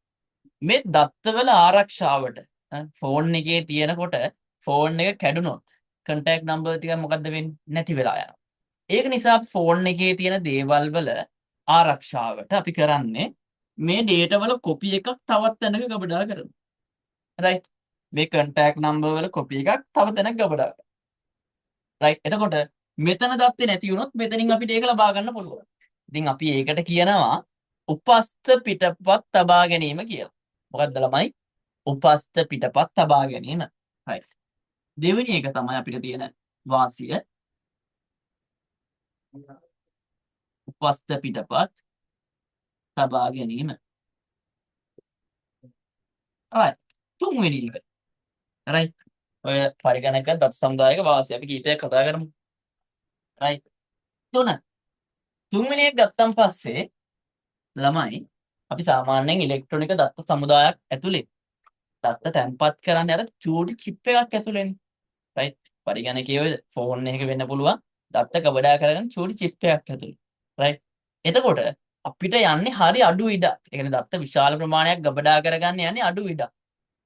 මේ දත්තවල ආරක්ෂාවට ෆෝන් එකේ තියෙනකොට ෆෝන් එක කැඩුනොත් contact number ටික මොකද්ද වෙන්නේ? නැති වෙලා යනවා. ඒක නිසා ෆෝන් එකේ තියෙන දේවල් වල ආරක්ෂාවට අපි කරන්නේ මේ data වල කොපි එකක් තවත් තැනක ගබඩා කරනවා. right මේ contact number වල කොපි එකක් තව තැනක ගබඩා කරනවා. right එතකොට මෙතන දත්තේ නැති වුණොත් මෙතනින් අපිට ඒක ලබා ගන්න පුළුවන්. ඉතින් අපි ඒකට කියනවා උපස්ථ පිටපත් තබා ගැනීම කියලා. මොකද්ද ළමයි? උපස්ථ පිටපත් තබා ගැනීම. right දෙවෙනි එක තමයි අපිට තියෙන වාසිය උපස්ථ පිටපත් තබා ගැනීම. right තුන්වෙනි එක. right ඔය පරිගණක දත් සමුදායක වාසිය අපි කීපයක් කතා කරමු. right තුන්වෙනි එක ගත්තන් පස්සේ ළමයි අපි සාමාන්‍යයෙන් ඉලෙක්ට්‍රොනික දත්ත සමුදායක් ඇතුලේ දත්ත තැන්පත් කරන්න අර චූටි චිප් එකක් ඇතුලේනේ. right පරිගණකයේ ඔය ෆෝන් එකක වෙන්න පුළුවන් දත්ත ගබඩා කරගෙන චූටි චිප් එකක් ඇතුලේ. right එතකොට අපිට යන්නේ හරි අඩු ඉඩක්. ඒ කියන්නේ දත්ත විශාල ප්‍රමාණයක් ගබඩා කරගන්න යන්නේ අඩු ඉඩක්.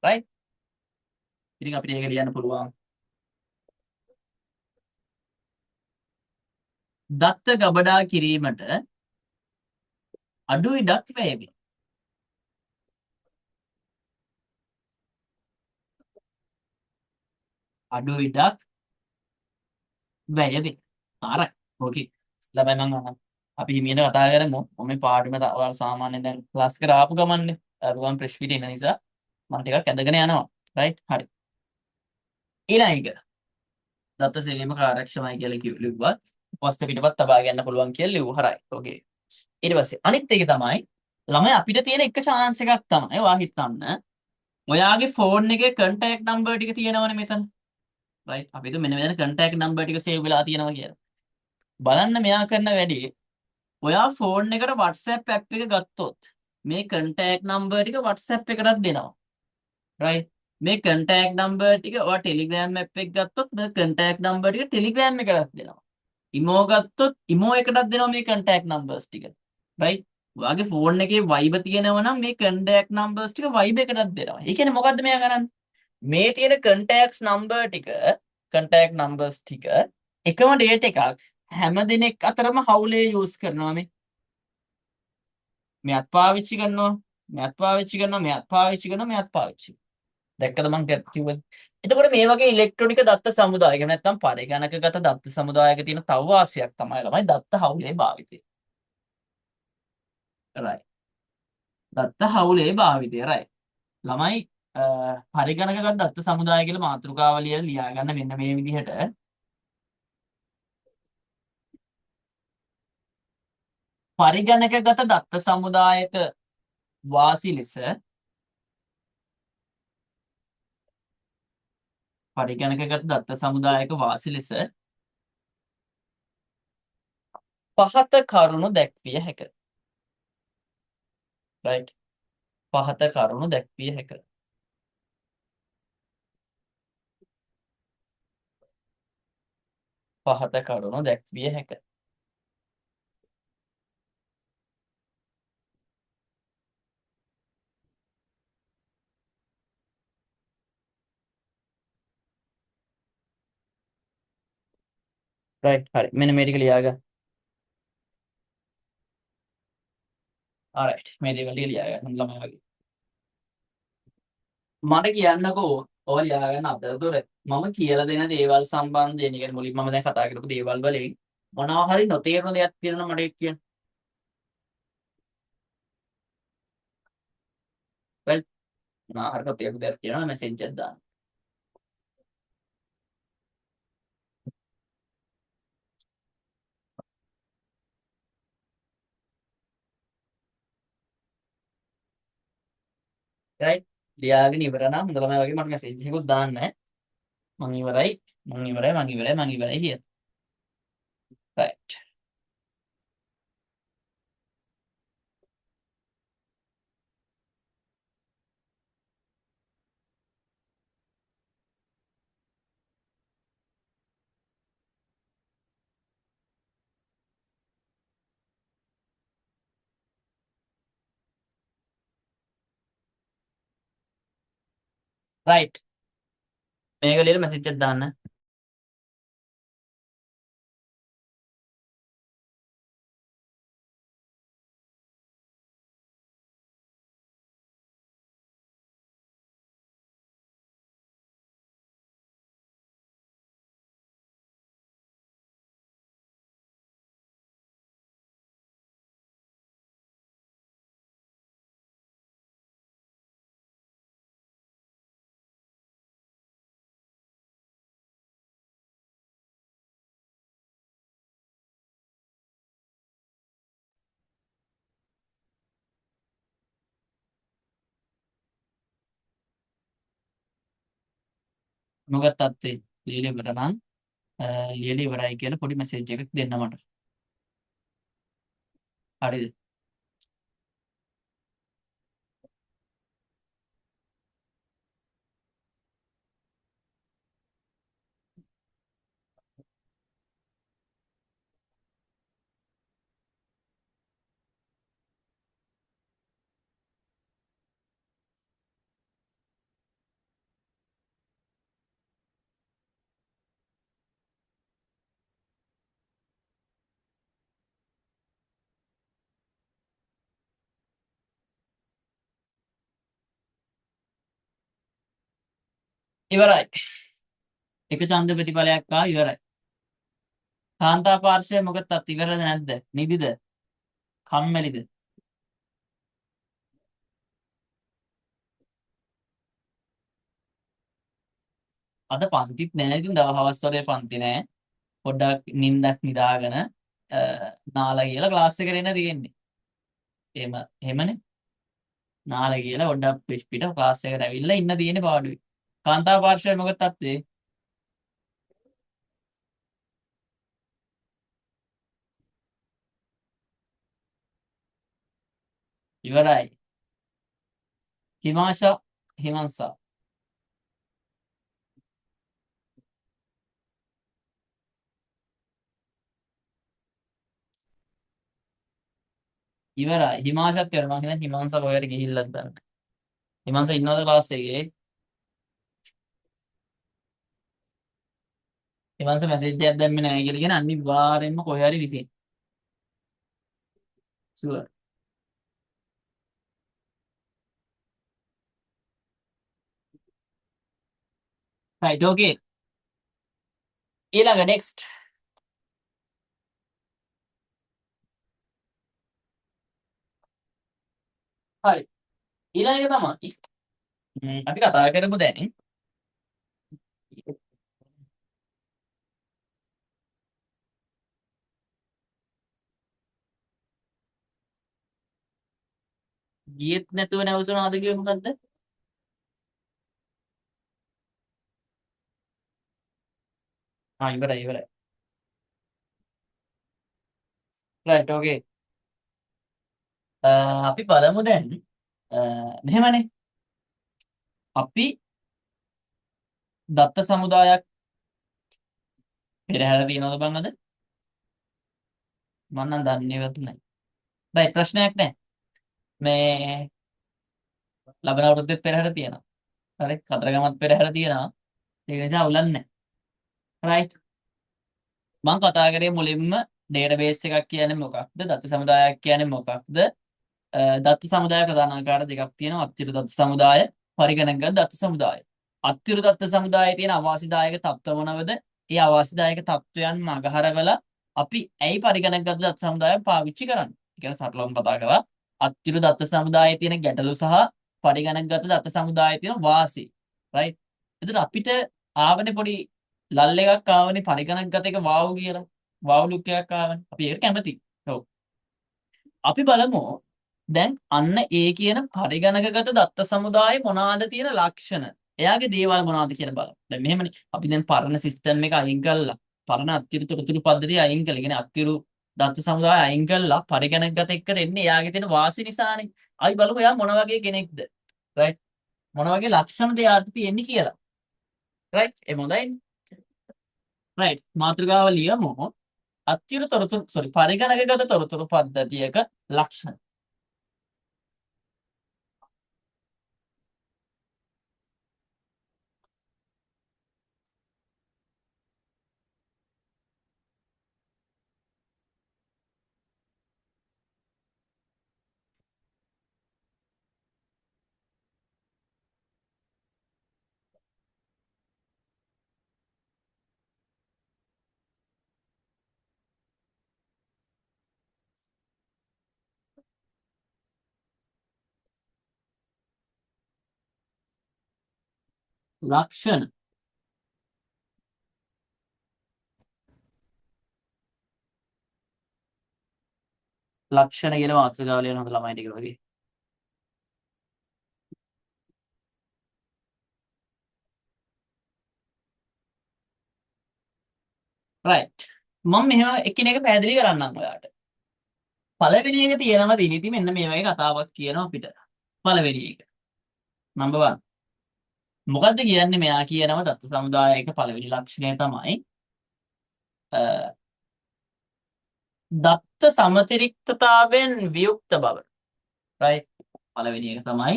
right ඉතින් අපිට ඒක ලියන්න පුළුවන්. දත්ත ගබඩා කිරීමට අඩු ඉඩක් වැය වේ. අඩු ඉඩක් වැය වේ. හරි. ඕකේ. ළමයි මම අපි හිමියට කතා කරමු. මම මේ පාඩම ඔයාලා සාමාන්‍යයෙන් දැන් ක්ලාස් එකට ආපු ගමන්නේ. ගමන් ප්‍රෙෂ් පිට ඉන්න නිසා මම ටිකක් ඇදගෙන යනවා. රයිට්? හරි. ඊළඟ එක. දත්ත සෙවීම කාර්යක්ෂමයි කියලා ලිව්වා. පස්ත පිටපත් තබා ගන්න පුළුවන් කියලා ලිව්වා. හරයි. ඕකේ. ඊට පස්සේ අනිත් එක තමයි ළමයි අපිට තියෙන එක chance එකක් තමයි ඔයා හිතන්න. ඔයාගේ ෆෝන් එකේ contact number ටික තියෙනවනේ මෙතන. රයිට්? අපි හිතුව මෙන්න මෙතන contact number ටික save වෙලා තියෙනවා කියලා. බලන්න මෙයා කරන වැඩේ ඔයා ෆෝන් එකට WhatsApp app එක ගත්තොත් මේ contact number ටික WhatsApp එකටත් දෙනවා. right මේ contact number ටික ඔයා Telegram app එක ගත්තොත් මේ contact number ටික Telegram එකටත් දෙනවා. imo ගත්තොත් imo එකටත් දෙනවා මේ contact numbers ටික. right ඔයාගේ ෆෝන් එකේ Viber තියෙනවා නම් මේ contact numbers ටික Viber එකටත් දෙනවා. ඒ කියන්නේ මොකද්ද මෙයා කරන්නේ? මේ තියෙන contacts number ටික contact numbers ටික එකම date එකක් හැම දිනෙක අතරම හවුලේ use කරනවා මේ. මෙයත් පාවිච්චි කරනවා මෙයත් පාවිච්චි කරනවා මෙයත් පාවිච්චි කරනවා මෙයත් පාවිච්චි දැක්කද මං කිව්වේ එතකොට මේ වගේ ඉලෙක්ට්‍රොනික දත්ත සමුදායක නැත්නම් පරිගණකගත දත්ත සමුදායක තියෙන තව වාසියක් තමයි ළමයි දත්ත හවුලේ භාවිතය right දත්ත හවුලේ භාවිතය right ළමයි පරිගණකගත දත්ත සමුදාය කියලා මාතෘකාව ලියා ගන්න මෙන්න මේ විදිහට පරිගණකගත දත්ත සමුදායක වාසි ලෙස පරිගණකගත දත්ත සමුදායක වාසි ලෙස පහත කරුණු දැක්විය හැක. right පහත කරුණු දැක්විය හැක. පහත කරුණු දැක්විය හැක. right හරි මෙන්න මේ ටික ලියාගන්න. alright මේ දේවල් ටික ලියාගන්න ළමයි වගේ. මට කියන්නකෝ ඔය ලියාගන්න අතරතුර මම කියලා දෙන දේවල් සම්බන්ධයෙන් يعني මුලින්ම මම දැන් කතා කරපු දේවල් වලින් මොනවා හරි නොතේරෙන දෙයක් තියෙනවා මට ඒක කියන්න. well මොනවා හරි නොතේරෙන දෙයක් තියෙනවා මැසේජ් එකක් දාන්න. right ලියාගෙන ඉවර නම් හොඳ ළමයි වගේ මට මැසේජ් එකකුත් දාන්න. මං ඉවරයි මං ඉවරයි කියලා. right right මේක ලියලා මැසේජ් එකක් දාන්න. මොකක්ද තත්ත්වේ ලියලා ඉවර නම් ලියලා ඉවරයි කියලා පොඩි මැසේජ් එකක් දෙන්න මට. හරිද? ඉවරයි. එක ඡන්ද ප්‍රතිඵලයක් ආ ඉවරයි. කාන්තා පාර්ශ්වය මොකද තත් ඉවරද නැද්ද? නිදිද? කම්මැලිද? අද පන්තිත් නෑ ඉතින් හවස් වලේ පන්ති නෑ. පොඩ්ඩක් නිින්දක් නිදාගෙන නාලා කියලා ක්ලාස් එකට එන්න තියෙන්නේ. එහෙමනේ. නාලා කියලා පොඩ්ඩක් පිට ක්ලාස් එකට ඇවිල්ලා ඉන්න තියෙන්නේ පාඩුවේ. කාන්තා පාර්ශ්වය මොකද තත්ත්වේ? ඉවරයි. හිමාංශා හිමංසා ඉවරයි. හිමාංශත් කරනවා. මම හිතන්නේ හිමංසා කොහෙද ගිහිල්ලාද දන්නේ. හිමංසා ඉන්නවද ක්ලාස් එකේ? හිමංසා මැසේජ් එකක් දැම්මේ නැහැ කියලා කියන අනිවාර්යෙන්ම කොහේ හරි විසින්. ෂුවර්. right okay ඊළඟ next හරි ඊළඟ එක තමයි අපි කතා කරමු දැන් ගියෙත් නැතුව නැවතුණාද කියේ මොකද්ද? ඉවරයි. right okay අපි බලමු දැන් මෙහෙමනේ අපි දත්ත සමුදායක් පෙරහැර තියනවද බං අද මම නම් දන්නේවත් නැහැ බයි ප්‍රශ්නයක් නැහැ මේ ලබන අවුරුද්දෙත් පෙරහැර තියෙනවා හරි කතරගමත් පෙරහැර තියෙනවා ඒක නිසා අවුලක් නැහැ right මම කතා කරේ මුලින්ම ඩේටාබේස් එකක් කියන්නේ මොකක්ද දත්ත සමුදායක් කියන්නේ මොකක්ද දත්ත සමුදාය ප්‍රධාන ආකාර දෙකක් තියෙනවා අත්තිරු දත්ත සමුදාය පරිගණකගත දත්ත සමුදාය අත්තිරු දත්ත සමුදායේ තියෙන අවාසිදායක තත්ත්ව මොනවද ඒ අවාසිදායක තත්ත්වයන් මගහරවලා අපි ඇයි පරිගණකගත දත්ත සමුදාය පාවිච්චි කරන්නේ ඒ කියන්නේ සරලවම කතා කරලා අත්තිරු දත්ත සමුදායේ තියෙන ගැටලු සහ පරිගණකගත දත්ත සමුදායේ තියෙන වාසි right එතන අපිට ආවනේ පොඩි ලල් එකක් ආවනේ පරිගණකගත එක වාව් කියලා වාව් ලුක් එකක් ආවනේ අපි ඒකට කැමතියි ඔව් අපි බලමු දැන් අන්න ඒ කියන පරිගණකගත දත්ත සමුදායේ මොනවාද තියෙන ලක්ෂණ එයාගේ දේවල් මොනවාද කියලා බලමු දැන් මෙහෙමනේ අපි දැන් පරණ සිස්ටම් එක අයින් කළා පරණ අත්තිරු තොරතුරු පද්ධතිය අයින් කළා කියන්නේ අත්තිරු දත්ත සමුදාය අයින් කළා පරිගණකගත එක්ක එන්නේ එයාගේ තියෙන වාසි නිසානේ අපි බලමු එයා මොන වගේ කෙනෙක්ද right මොන වගේ ලක්ෂණද එයාට තියෙන්නේ කියලා right ඒ මොඳයිනේ right මාතෘකාව ලියමු අත්තිරු තොරතුරු පරිගණකගත තොරතුරු පද්ධතියක ලක්ෂණ ලක්ෂණ ලක්ෂණ කියන මාතෘකාව ලියන හොඳ ළමයි ටික වගේ right මම මෙහෙම එකිනෙක පැහැදිලි කරන්නම් ඔයාලට පළවෙනි එක තියෙනවා දිනිති මෙන්න මේ වගේ කතාවක් කියනවා අපිට පළවෙනි එක number 1 මොකද්ද කියන්නේ මෙයා කියනවා දත්ත සමුදායයක පළවෙනි ලක්ෂණය තමයි දත්ත සමතිරික්තතාවෙන් වියුක්ත බව right පළවෙනි එක තමයි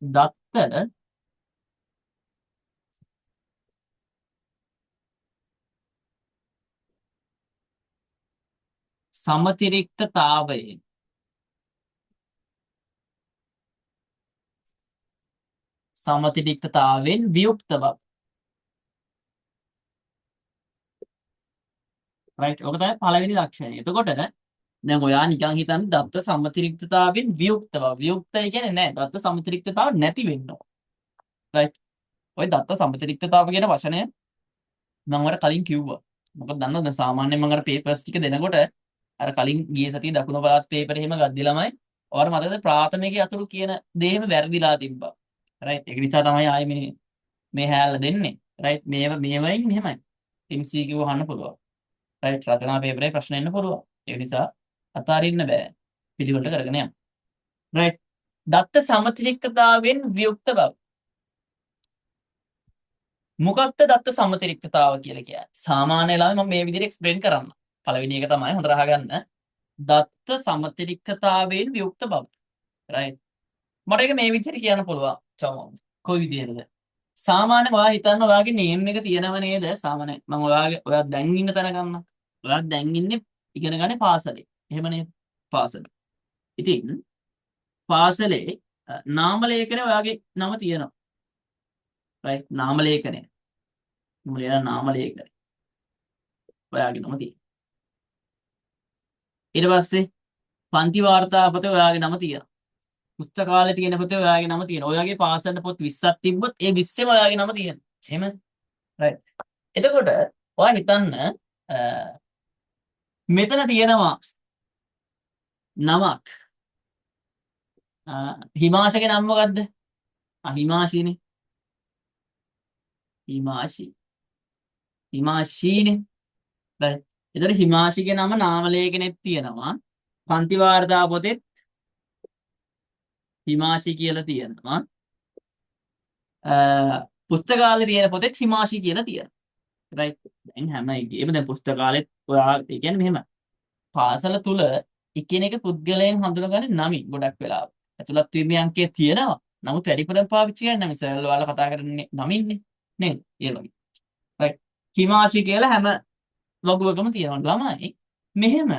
දත්ත සමතිරික්තතාවයෙන් වියුක්ත බව right ඔක තමයි පළවෙනි ලක්ෂණය. එතකොට දැන් ඔයා නිකන් හිතන්න දත්ත සමතිරික්තතාවෙන් වියුක්ත බව. වියුක්තයි කියන්නේ නෑ. දත්ත සමතිරික්තතාව නැති වෙන්න ඕන. right ඔය දත්ත සමතිරික්තතාව කියන වචනය මම වර කලින් කිව්වා. මොකද දන්නවද සාමාන්‍යයෙන් මම අර පේපර්ස් ටික දෙනකොට අර කලින් ගිය සතියේ දකුණු පළාත් පේපර් එහෙම ගද්දි ළමයි ඔයාලා මතකද ප්‍රාථමිකයේ අතුරු කියන දේ එහෙම වැරදිලා තිබ්බා. right ඒක නිසා තමයි ආයේ මේ හැල්ල දෙන්නේ. right මේවයින් මෙහෙමයි. MCQ අහන්න පුළුවන්. right රචනා පේපරේ ප්‍රශ්න එන්න පුළුවන්. ඒ නිසා අතාරින්න බෑ. පිළිවෙලට කරගෙන යන්න. right දත්ත සමතිරික්තතාවෙන් වියුක්ත බව. මොකක්ද දත්ත සමතිරික්තතාව කියලා කියන්නේ? සාමාන්‍ය ලාමේ මම මේ විදිහට එක්ස්ප්ලেইন කරන්න. පළවෙනි එක තමයි හොඳට අහගන්න. දත්ත සමතිරික්තතාවෙන් වියුක්ත බව. right මට ඒක මේ විදිහට කියන්න පුළුවන්. කොයි විදිහටද? සාමාන්‍යයෙන් ඔයා හිතන්න ඔයාගේ නේම් එක තියෙනව නේද? සාමාන්‍යයෙන් මම ඔයා දැන් ඉන්න තැන ගන්න. ඔයා දැන් ඉන්නේ ඉගෙන ගන්න පාසලේ. එහෙම නේද? පාසල. ඉතින් පාසලේ නාම ලේඛනේ ඔයාගේ නම තියෙනවා. right නාම ලේඛනය. මුලින්ම නාම ලේඛනය. ඔයාගේ නම තියෙනවා. ඊට පස්සේ පන්ති වාර්තා පොතේ ඔයාගේ නම තියෙනවා. පුස්තකාලේ තියෙන පොතේ ඔයාගේ නම තියෙනවා. ඔයාගේ පාසල් පොත් 20ක් තිබ්බොත් ඒ 20ෙම ඔයාගේ නම තියෙනවා. එහෙම right එතකොට ඔයා හිතන්න මෙතන තියෙනවා නමක් හිමාශගේ නම මොකද්ද? හිමාශිනේ. හිමාශි. හිමාශීනේ. right. එතකොට හිමාශිගේ නම නාම ලේඛනෙත් තියෙනවා. පන්ති වාර්තා පොතේ හිමාශි කියලා තියෙනවා. පුස්තකාලේ තියෙන පොතේත් හිමාශි කියලා තියෙනවා. right. දැන් හැම එකේම දැන් පුස්තකාලෙත් ඔයා ඒ කියන්නේ මෙහෙම පාසල තුල එකිනෙක පුද්ගලයන් හඳුනගන්නේ නමින් ගොඩක් වෙලාවට. ඇතුළත් වීමේ අංකය තියෙනවා. නමුත් වැඩිපුරම පාවිච්චි කරන්නේ නම් ඉස්සෙල්ලා ඔයාලා කතා කරන්නේ නමින්නේ නේද? ඒ වගේ. right. හිමාශි කියලා හැම වගුවකම තියෙනවා. ළමයි මෙහෙම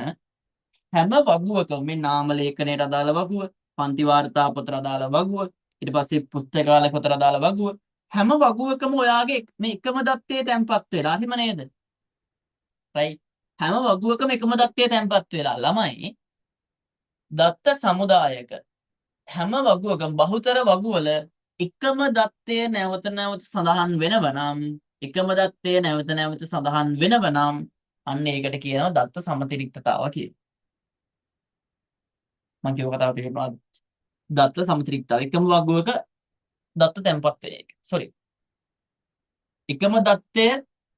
හැම වගුවකම මේ නාම ලේඛනයට අදාළ වගුව, පන්ති වාර්තා පොතට අදාළ වගුව, ඊට පස්සේ පුස්තකාලය පොතට අදාළ වගුව හැම වගුවකම ඔයාගේ මේ එකම දත්තේ තැන්පත් වෙලා හිම නේද? right. හැම වගුවකම එකම දත්තේ තැන්පත් වෙලා ළමයි දත්ත සමුදායක හැම වගුවකම බහුතර වගුවල එකම දත්තය නැවත නැවත සඳහන් වෙනව නම් එකම දත්තය නැවත නැවත සඳහන් වෙනව නම් අන්න ඒකට කියනවා දත්ත සමතිරික්තතාව කියලා. මම කියව කතාව තේරෙනවද? දත්ත සමතිරික්තතාව එකම වගුවක දත්ත තැන්පත් වෙන එක. sorry. එකම දත්තය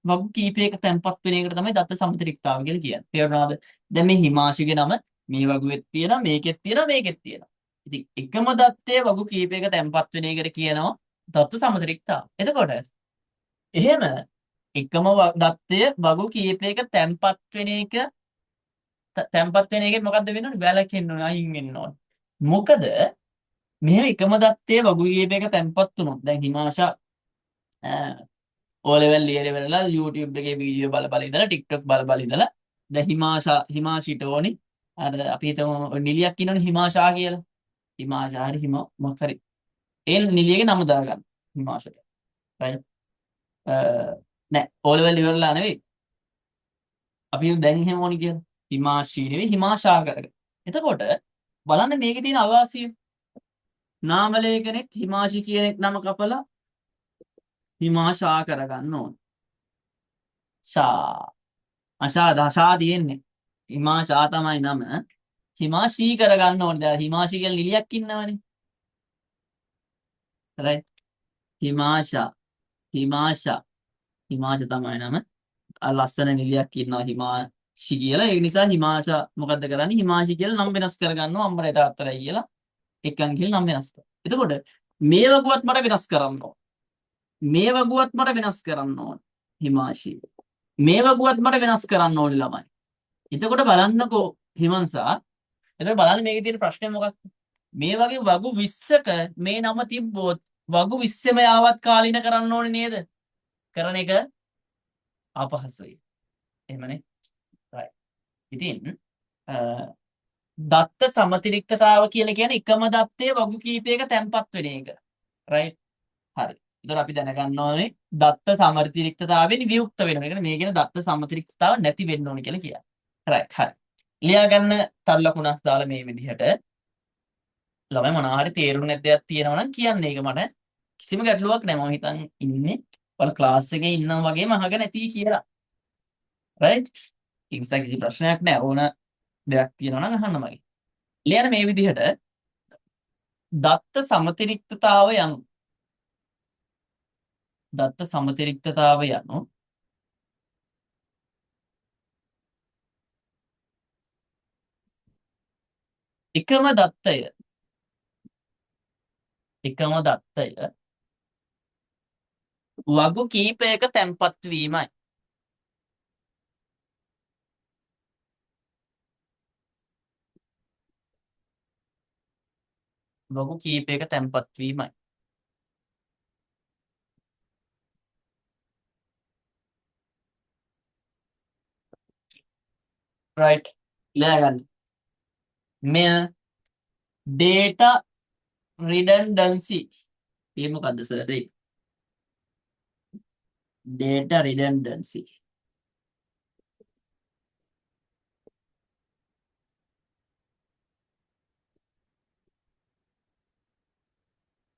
වගු කීපයක තැන්පත් වෙන එකට තමයි දත්ත සමතිරික්තතාව කියලා කියන්නේ. තේරුණාද? දැන් මේ හිමාශිගේ නම මේ වගුවෙත් තියෙනවා, මේකෙත් තියෙනවා, මේකෙත් තියෙනවා. ඉතින් එකම දත්තයේ වගු කීපයක තැන්පත් වෙන එකට කියනවා දත්ත සමතිරික්තතාව. එතකොට එහෙම එකම දත්තය වගු කීපයක තැන්පත් වෙන එක තැන්පත් වෙන එකේ මොකද්ද වෙන්න ඕනේ? වැලකෙන්න ඕනේ, අයින් වෙන්න ඕනේ. මොකද මෙහෙම එකම දත්තයේ වගු කීපයක තැන්පත් වුණොත් දැන් හිමාශා O level ලියලා YouTube එකේ වීඩියෝ බල බල ඉඳලා TikTok බල බල ඉඳලා දැන් හිමාශිට ඕනි අර අපි හිතමු නිලියක් ඉන්නවනේ හිමාශා කියලා. හිමාශා හරි මොකක් හරි ඒ නිලියගේ නම දාගන්න හිමාශට. right. නෑ O level ඉවරලා නෙවෙයි. අපි දැන් එහෙම ඕනි කියලා. හිමාශී නෙවෙයි හිමාශා කරගන්න. එතකොට බලන්න මේකේ තියෙන අවාසිය. නාම ලේඛනෙත් හිමාශි කියන නම කපලා හිමාශා කරගන්න ඕන. ශා අශා තියෙන්නේ. හිමාශා තමයි නම. හිමාශී කරගන්න ඕනේ. දැන් හිමාශී කියලා නිලියක් ඉන්නවනේ. right. හිමාශා තමයි නම. ලස්සන නිලියක් ඉන්නවා හිමාශි කියලා. ඒ නිසා හිමාශා මොකද්ද කරන්නේ? හිමාශි කියලා නම වෙනස් කරගන්නවා අම්මලා තාත්තලා කියලා. එකන් කියලා නම වෙනස් කරනවා. එතකොට මේ වගුවත් මට වෙනස් කරන්න ඕන. මේ වගුවත් මට වෙනස් කරන්න ඕන. හිමාශි. මේ වගුවත් මට වෙනස් කරන්න ඕනේ ළමයි. එතකොට බලන්නකෝ හිමංසා. එතකොට බලන්න මේකේ තියෙන ප්‍රශ්නේ මොකක්ද? මේ වගේ වගු 20ක මේ නම තිබ්බොත් වගු 20ම යාවත් කාලීන කරන්න ඕනේ නේද? කරන එක අපහසුයි. එහෙමනේ. right. ඉතින් දත්ත සමතිරික්තතාව කියලා කියන්නේ එකම දත්තයේ වගු කීපයක තැන්පත් වෙන එක. right. හරි. එතකොට අපි දැනගන්න ඕනේ දත්ත සමතිරික්තතාවෙන් වියුක්ත වෙන එක. මේ කියන දත්ත සමතිරික්තතාව නැති වෙන්න ඕනේ කියලා කියන්නේ. right. හරි. ලියා ගන්න තර ලකුණක් දාලා මේ විදිහට ළමයි මොනවා හරි තේරුම් නැති දෙයක් තියෙනවා නම් කියන්න. ඒක මට කිසිම ගැටලුවක් නැහැ. මම හිතන් ඉන්නේ ඔයාලා ක්ලාස් එකේ ඉන්නවා වගේම අහගෙන ඇති කියලා. right. ඒ නිසා කිසි ප්‍රශ්නයක් නැහැ. ඕන දෙයක් තියෙනවා නම් අහන්න මගේ. ලියන්න මේ විදිහට දත්ත සමතිරික්තතාව යනු එකම දත්තය වගු කීපයක තැන්පත් වීමයි. වගු කීපයක තැන්පත් වීමයි. right. ලියා ගන්න. මෙය data redundancy. ඒ මොකද්ද සර්? data redundancy.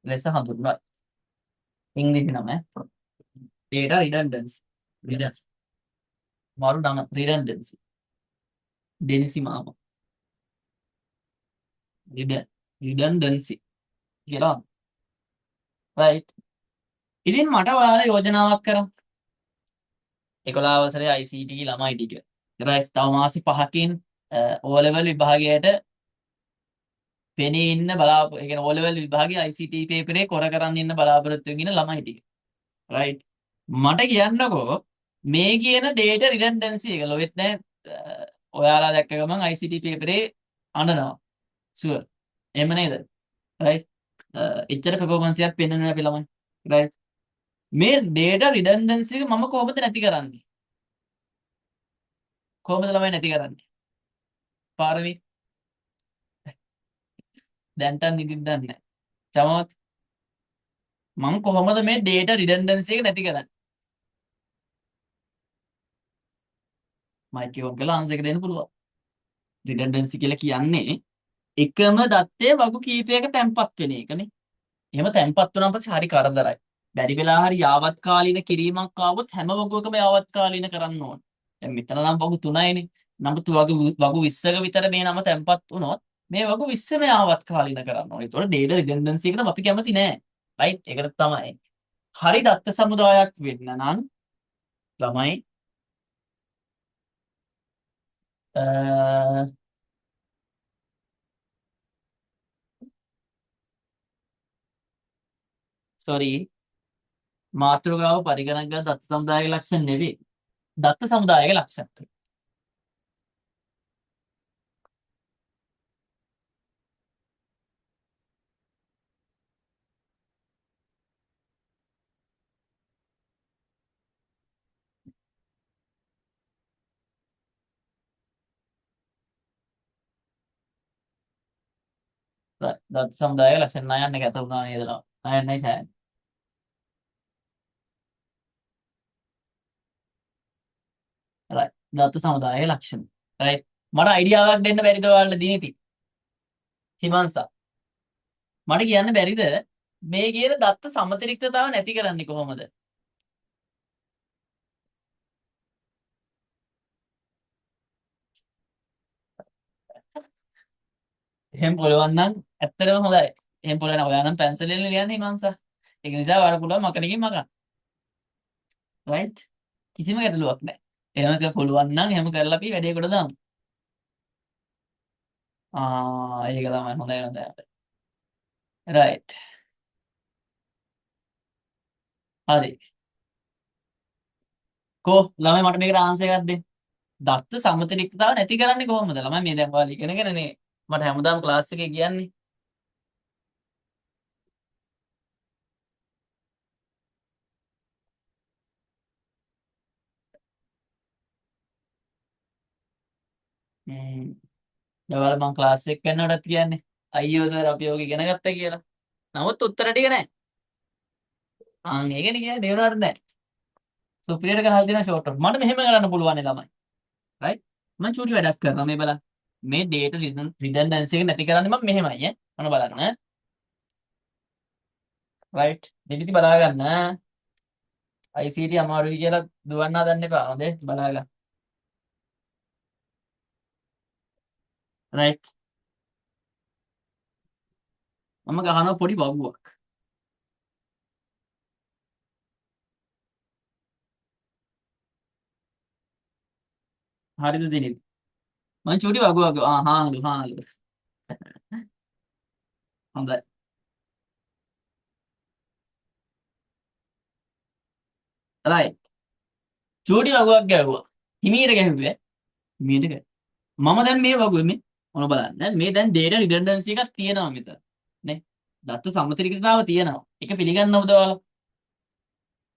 ලෙස හඳුන්වයි. ඉංග්‍රීසි නම data redundancy. මාරු නම redundancy. ඩෙනිසි මාමා. redundancy කියලා. right. ඉතින් මට ඔයාලා යෝජනාවක් කරන්න. 11 වසරේ ICT ළමයි ටික. right තව මාස 5කින් O level විභාගයට පෙනී ඉන්න ඒ කියන්නේ O level විභාගයේ ICT පේපරේ කොර කරන් ඉන්න බලාපොරොත්තු වෙන ළමයි ටික. right මට කියන්නකෝ මේ කියන data redundancy එක ලොවෙත් නැහැ. ඔයාලා දැක්ක ගමන් ICT පේපරේ අඬනවා. sure. එහෙම නේද? right එච්චර performance එකක් පෙන්වන්න අපේ ළමයි. right මේ data redundancy එක මම කොහොමද නැති කරන්නේ? කොහොමද ළමයි නැති කරන්නේ? පාරමී දැන්ටන් නිදින් දන්නේ නැහැ. චමවත් මම කොහොමද මේ data redundancy එක නැති කරන්නේ? මයික් එක ඔන් කරලා ආන්සර් එක දෙන්න පුළුවන්. redundancy කියලා කියන්නේ එකම දත්තේ වගු කීපයක තැම්පත් වෙන එකනේ. එහෙම තැම්පත් වුණාන් පස්සේ හරි කරදරයි. බැරි වෙලා හරි යාවත්කාලීන කිරීමක් ආවොත් හැම වගුවකම යාවත්කාලීන කරන්න ඕන. දැන් මෙතන නම් වගු 3යිනේ. නමුත් වගු 20ක විතර මේ නම තැම්පත් වුණොත් මේ වගු 20ම යාවත්කාලීන කරන්න ඕනේ. ඒතකොට data redundancy එකට අපි කැමති නෑ. right ඒකට තමයි. හරි දත්ත සමුදායක් වෙන්න නම් ළමයි sorry මාතෘකාව පරිගණක ගන්න දත්ත සමුදායයේ ලක්ෂණ නෙවෙයි. දත්ත සමුදායයේ ලක්ෂණ. දත්ත සමුදායයේ ලක්ෂණ නයන්න කැත වුණා නේද? නයන්නයි සෑහෙන. right දත්ත සමුදායයේ ලක්ෂණ. right මට අයිඩියාවක් දෙන්න බැරිද ඔයාලට දිනිති? හිමංසා මට කියන්න බැරිද මේ කියන දත්ත සමතිරික්තතාව නැති කරන්නේ කොහොමද? එහෙම පුළුවන් නම් ඇත්තටම හොඳයි. එහෙම පුළුවන් නම් ඔයා නම් පැන්සලෙන් ලියන්නේ හිමංසා. ඒක නිසා ඔයාලට පුළුවන් මකණකින් මකන්න. right කිසිම ගැටලුවක් නැහැ. එහෙම පුළුවන් නම් එහෙම කරලා අපි වැඩේ කොට දාමු. ඒක තමයි හොඳයි. right හරි. ළමයි මට මේකට ආන්සර් එකක් දෙන්න. දත්ත සමතුලිතතාව නැති කරන්නේ කොහොමද? ළමයි මේ දැන් ඔයාලා ඉගෙනගෙනනේ මට හැමදාම ක්ලාස් එකේ කියන්නේ. ඔයාලා මම ක්ලාස් එක කරනකොටත් කියන්නේ අයියෝ සර් අපි ඔක ඉගෙන ගත්තා කියලා. නමුත් උත්තර ටික නැහැ. ඒකනේ කියන්නේ දේවනාට නැහැ. සුපිරියට ගහලා දෙන ෂෝට් එක. මට මෙහෙම කරන්න පුළුවන් නේ ළමයි. right මම චූටි වැඩක් කරනවා මේ බලන්න. මේ data redundancy එක නැති කරන්නේ මම මෙහෙමයි ඈ. මොන බලන්න. right දෙවිති බලා ගන්න. ICT අමාරුයි කියලා දුවන්න හදන්න එපා. හොඳේ බලා ගන්න. right මම ගහනවා පොඩි වගුවක්. හරිද දිනිත්? මම චූටි වගුවක් හාලු. හොඳයි. right චූටි වගුවක් ගැහුවා. හිමීට ගැහුවේ. හිමීට ගැහුවා. මම දැන් මේ වගුවේ මේ මොන බලන්න. මේ දැන් data redundancy එකක් තියෙනවා මෙතන. නේ? දත්ත සමතුලිතතාව තියෙනවා. ඒක පිළිගන්නවද ඔයාලා?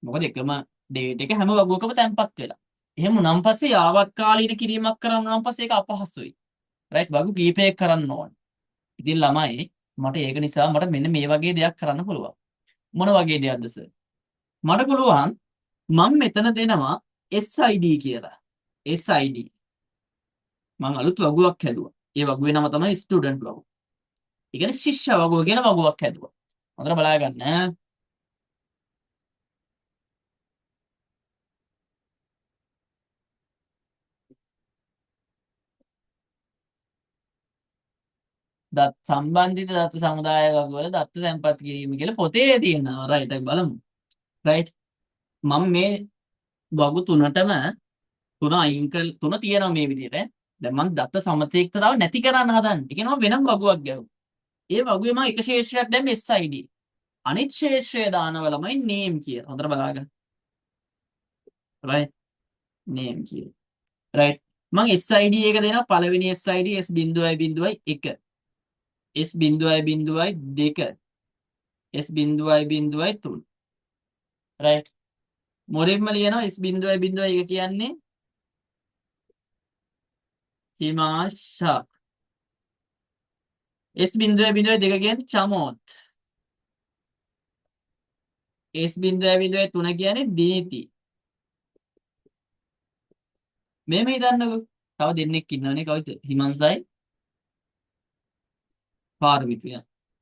මොකද එකම data එක හැම වගුවකම තැම්පත් වෙලා. එහෙම උනම් පස්සේ යාවත්කාලීන කිරීමක් කරන්න නම් පස්සේ ඒක අපහසුයි. right වගු කීපයක් කරන්න ඕන. ඉතින් ළමයි මට ඒක නිසා මට මෙන්න මේ වගේ දෙයක් කරන්න පුළුවන්. මොන වගේ දෙයක්ද සර්? මට පුළුවන් මම මෙතන දෙනවා SID කියලා. SID. මම අලුත් වගුවක් හැදුවා. ඒ වගුවේ නම තමයි ස්ටුඩන්ට් වගුව. ඒ කියන්නේ ශිෂ්‍ය වගුව කියන වගුවක් හැදුවා. හොඳට බලා ගන්න. දත් සම්බන්ධිත දත්ත සමුදාය වගවල දත්ත තැන්පත් කිරීම කියලා පොතේ තියෙනවා. රයිට් අපි බලමු. රයිට් මම මේ වගු තුනටම තුන අයින් කළ තුන තියෙනවා මේ විදිහට. දැන් මම දත්ත සමතික්තතාව නැති කරන්න හදන්නේ. ඒ කියනවා වෙනම වගුවක් ගැහුවා. ඒ වගුවේ මම එක ශේෂ්ත්‍රයක් දැම්ම SID. අනිත් ශේෂ්ත්‍රය දානවලමයි name කියලා. හොඳට බලාගන්න. right name කියලා. right මම SID එක දෙනවා පළවෙනි SID S.1 S.2 S.3 right මොරින්ම ලියනවා S.1 කියන්නේ හිමාශා S.2 කියන්නේ චමෝත් S.3 කියන්නේ දීති මේ හිතන්නකෝ තව දෙන්නෙක් ඉන්නවනේ කවුද හිමන්සයි පාරමිතිය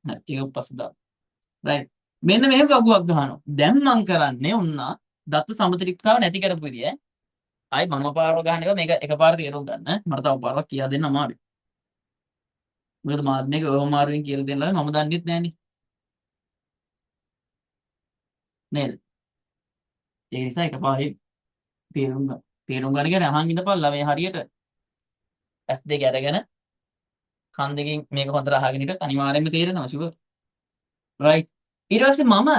හරි ඒක පස්සේ දාන්න right මෙන්න මෙහෙම වගුවක් ගහනවා දැන් මම කරන්නේ උන්නා දත්ත සමතිරික්තාව නැති කරපු විදිය ආයි මම පාරව ගහන එක මේක එකපාර තේරුම් ගන්න මට තව පාරක් කියා දෙන්න අමාරුයි මොකද මාත් මේක ඕමාරුවෙන් කියලා දෙන්න ළමයි මම දන්නෙත් නෑනේ නේද ඒ නිසා එකපාරේ තේරුම් ගන්න කියන්නේ අහන් ඉඳපල්ලා මේ හරියට S2 අරගෙන කන් දෙකෙන් මේක හොඳට අහගෙන ඉන්න අනිවාර්යයෙන්ම තේරෙනවා ෂුවර් right ඊට පස්සේ මම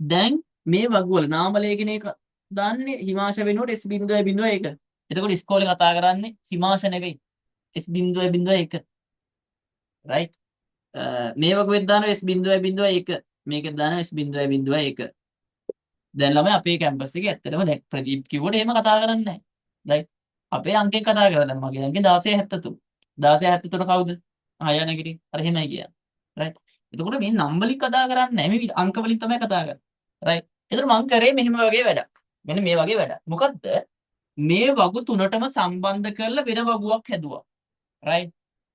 දැන් මේ වගුවල නාම ලේඛනයක දාන්නේ හිමාශ වෙනුවට S.1 එතකොට ඉස්කෝලේ කතා කරන්නේ හිමාශ නෙවෙයි S.1 right මේ වගුවෙත් දානවා S.1 මේකෙත් දානවා S.1 දැන් ළමයි අපේ කැම්පස් එකේ ඇත්තටම දැන් ප්‍රදීප් කිව්වට එහෙම කතා කරන්නේ නැහැ right අපේ අංකෙන් කතා කරලා දැන් මගේ අංකේ 1673 1673 කවුද ආය නැගිටින් අර එහෙමයි කියන්නේ right එතකොට මේ නම් වලින් කතා කරන්නේ නැහැ මේ අංක වලින් තමයි කතා කරන්නේ right එතකොට මං කරේ මෙහෙම වගේ වැඩක් මෙන්න මේ වගේ වැඩක් මොකද්ද මේ වගු තුනටම සම්බන්ධ කරලා වෙන වගුවක් හැදුවා right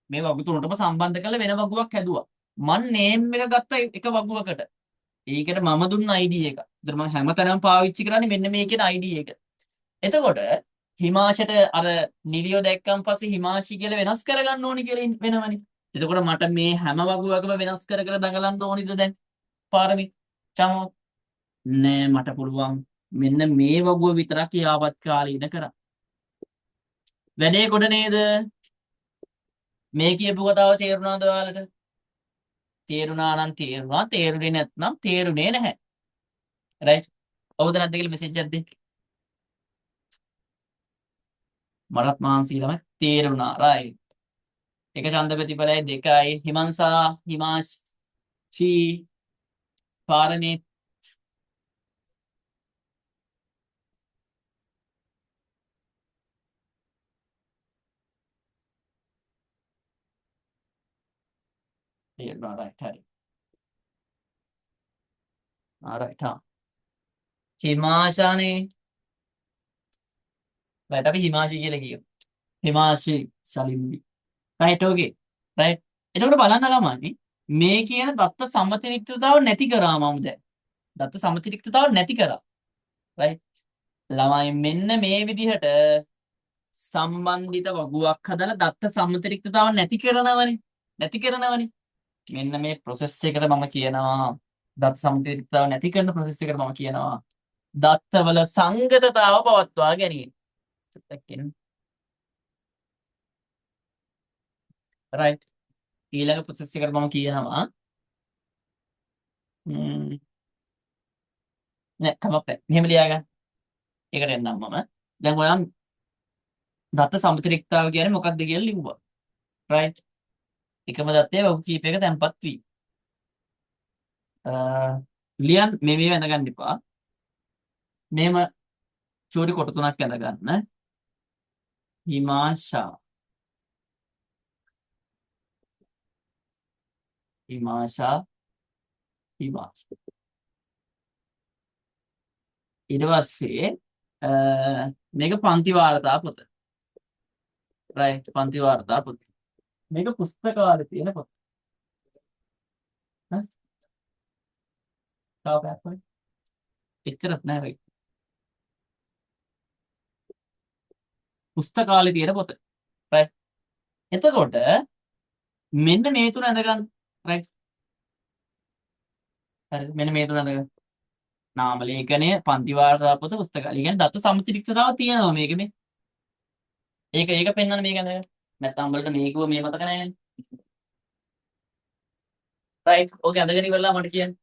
මේ වගු තුනටම සම්බන්ධ කරලා වෙන වගුවක් හැදුවා මං නේම් එක ගත්තා එක වගුවකට ඒකට මම දුන්න ID එක. ඒතර මම හැමතැනම පාවිච්චි කරන්නේ මෙන්න මේකේ ID එක. එතකොට හිමාශයට අර නිලියෝ දැක්කන් පස්සේ හිමාශි කියලා වෙනස් කරගන්න ඕනි කියලා වෙනවනේ. එතකොට මට මේ හැම වගුවකම වෙනස් කර කර දඟලන්න ඕනිද දැන්? පාරමි චමෝ නෑ මට පුළුවන් මෙන්න මේ වගුව විතරක් යාවත් කාලීන කරා. වැඩේ කොට නේද? මේ කියපු කතාව තේරුණාද ඔයාලට? තේරුණා නම් තේරුණා, තේරුනේ නැත්නම් තේරුනේ නැහැ. right ඔව්ද නැද්ද කියලා මෙසේජ් එකක් දෙන්න. මරත් මහන්සි ළමයි තේරුණා right එක ඡන්ද ප්‍රතිඵලයි 2යි හිමංසා හිමාශි පාරමී තේරුණා right හරි right හිමාශානේ right අපි හිමාශි කියලා කියමු හිමාශි සලිම්බි right okay right එතකොට බලන්න ළමයි මේ කියන දත්ත සමතිරික්තතාව නැති කරා මම දැන් දත්ත සමතිරික්තතාව නැති කරා right ළමයි මෙන්න මේ විදිහට සම්බන්ධිත වගුවක් හදලා දත්ත සමතිරික්තතාව නැති කරනවනේ මෙන්න මේ process එකට මම කියනවා දත්ත සමතිරික්තතාව නැති කරන process එකට මම කියනවා දත්තවල සංගතතාව පවත්වා ගැනීම right ඊළඟ process එකට මම කියනවා නෑ කමක් නැහැ මෙහෙම ලියාගන්න ඒකට එන්නම් මම දැන් ඔයා දත්ත සමතිරික්තතාව කියන්නේ මොකක්ද කියලා ලිව්වා right එකම දත්තයේ වගු කීපයක තැන්පත් වී ලියන් මේ වැඳගන්න එපා මෙහෙම චූටි කොට තුනක් ඇඳගන්න හිමාශා හිමාශා හිමාශා ඊට පස්සේ මේක පන්ති වාර්තා පොත right පන්ති වාර්තා පොත මේක පුස්තකාලේ තියෙන පොත ඈ තව පැයක් වගේ එච්චරත් නෑ right පුස්තකාලේ තියෙන පොත right එතකොට මෙන්න මේ තුන ඇඳගන්න right හරි මෙන්න මේ තුන ඇඳගන්න නාම ලේඛනය, පන්ති වාර්තා පොත, පුස්තකාලය. කියන්නේ දත්ත සමතිරික්තතාව තියෙනවා මේකේ. ඒක පෙන්වන්න මේක නේද? නැත්නම් උඹලට මේකුව මේ මතක නැහැ. රයිට්. ඕකේ අඳගෙන ඉවරලා මට කියන්න.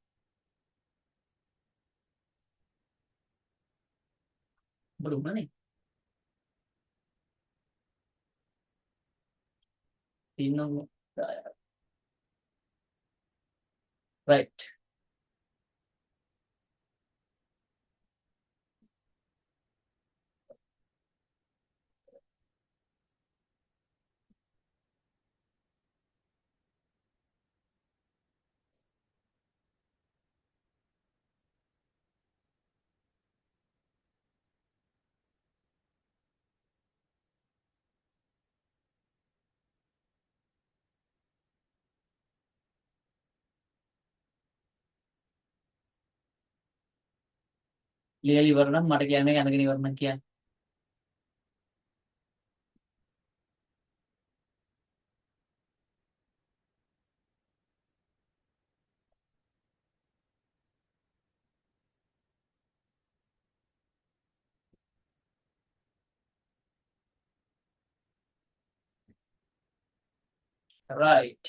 උඹට උනනේ. තින්නෝ. රයිට්. ලියලා ඉවර නම් මට කියන්න මේක අඳගෙන ඉවර නම් කියන්න. රයිට්.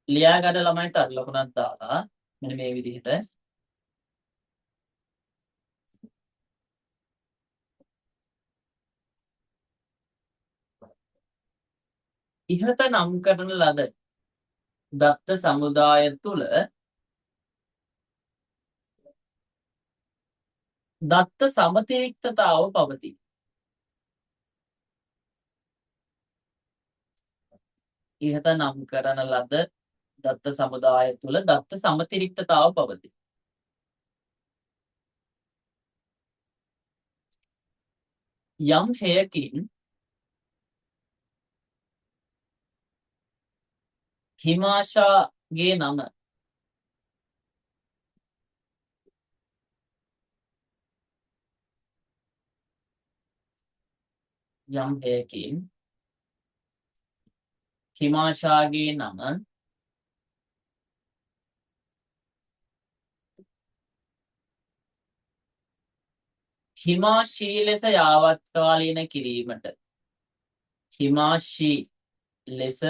ලියා ගන්න ළමයි තර ලකුණක් දාලා මෙන්න මේ විදිහට ඉහත නම් කරන ලද දත්ත සමුදාය තුළ දත්ත සමතිරික්තතාව පවතී. ඉහත නම් කරන ලද දත්ත සමුදාය තුළ දත්ත සමතිරික්තතාව පවතී. යම් හේයකින් හිමාශාගේ නම යම් හේයකින් හිමාශාගේ නම හිමාශී ලෙස යාවත්කාලීන කිරීමට හිමාශී ලෙස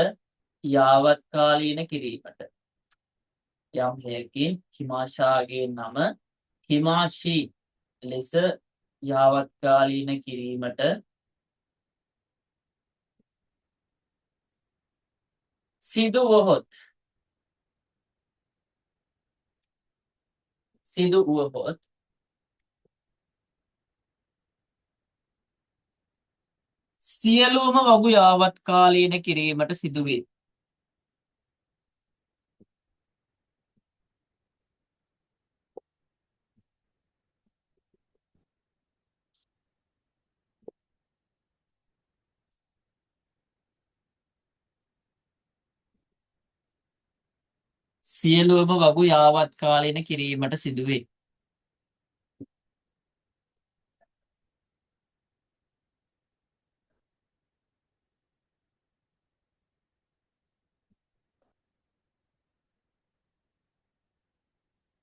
යාවත්කාලීන කිරීමට යම් හේයකින් හිමාශාගේ නම හිමාශී ලෙස යාවත්කාලීන කිරීමට සිදු වුවහොත් සියලුම වගු යාවත්කාලීන කිරීමට සිදුවේ. සියලුම වගු යාවත්කාලීන කිරීමට සිදුවේ.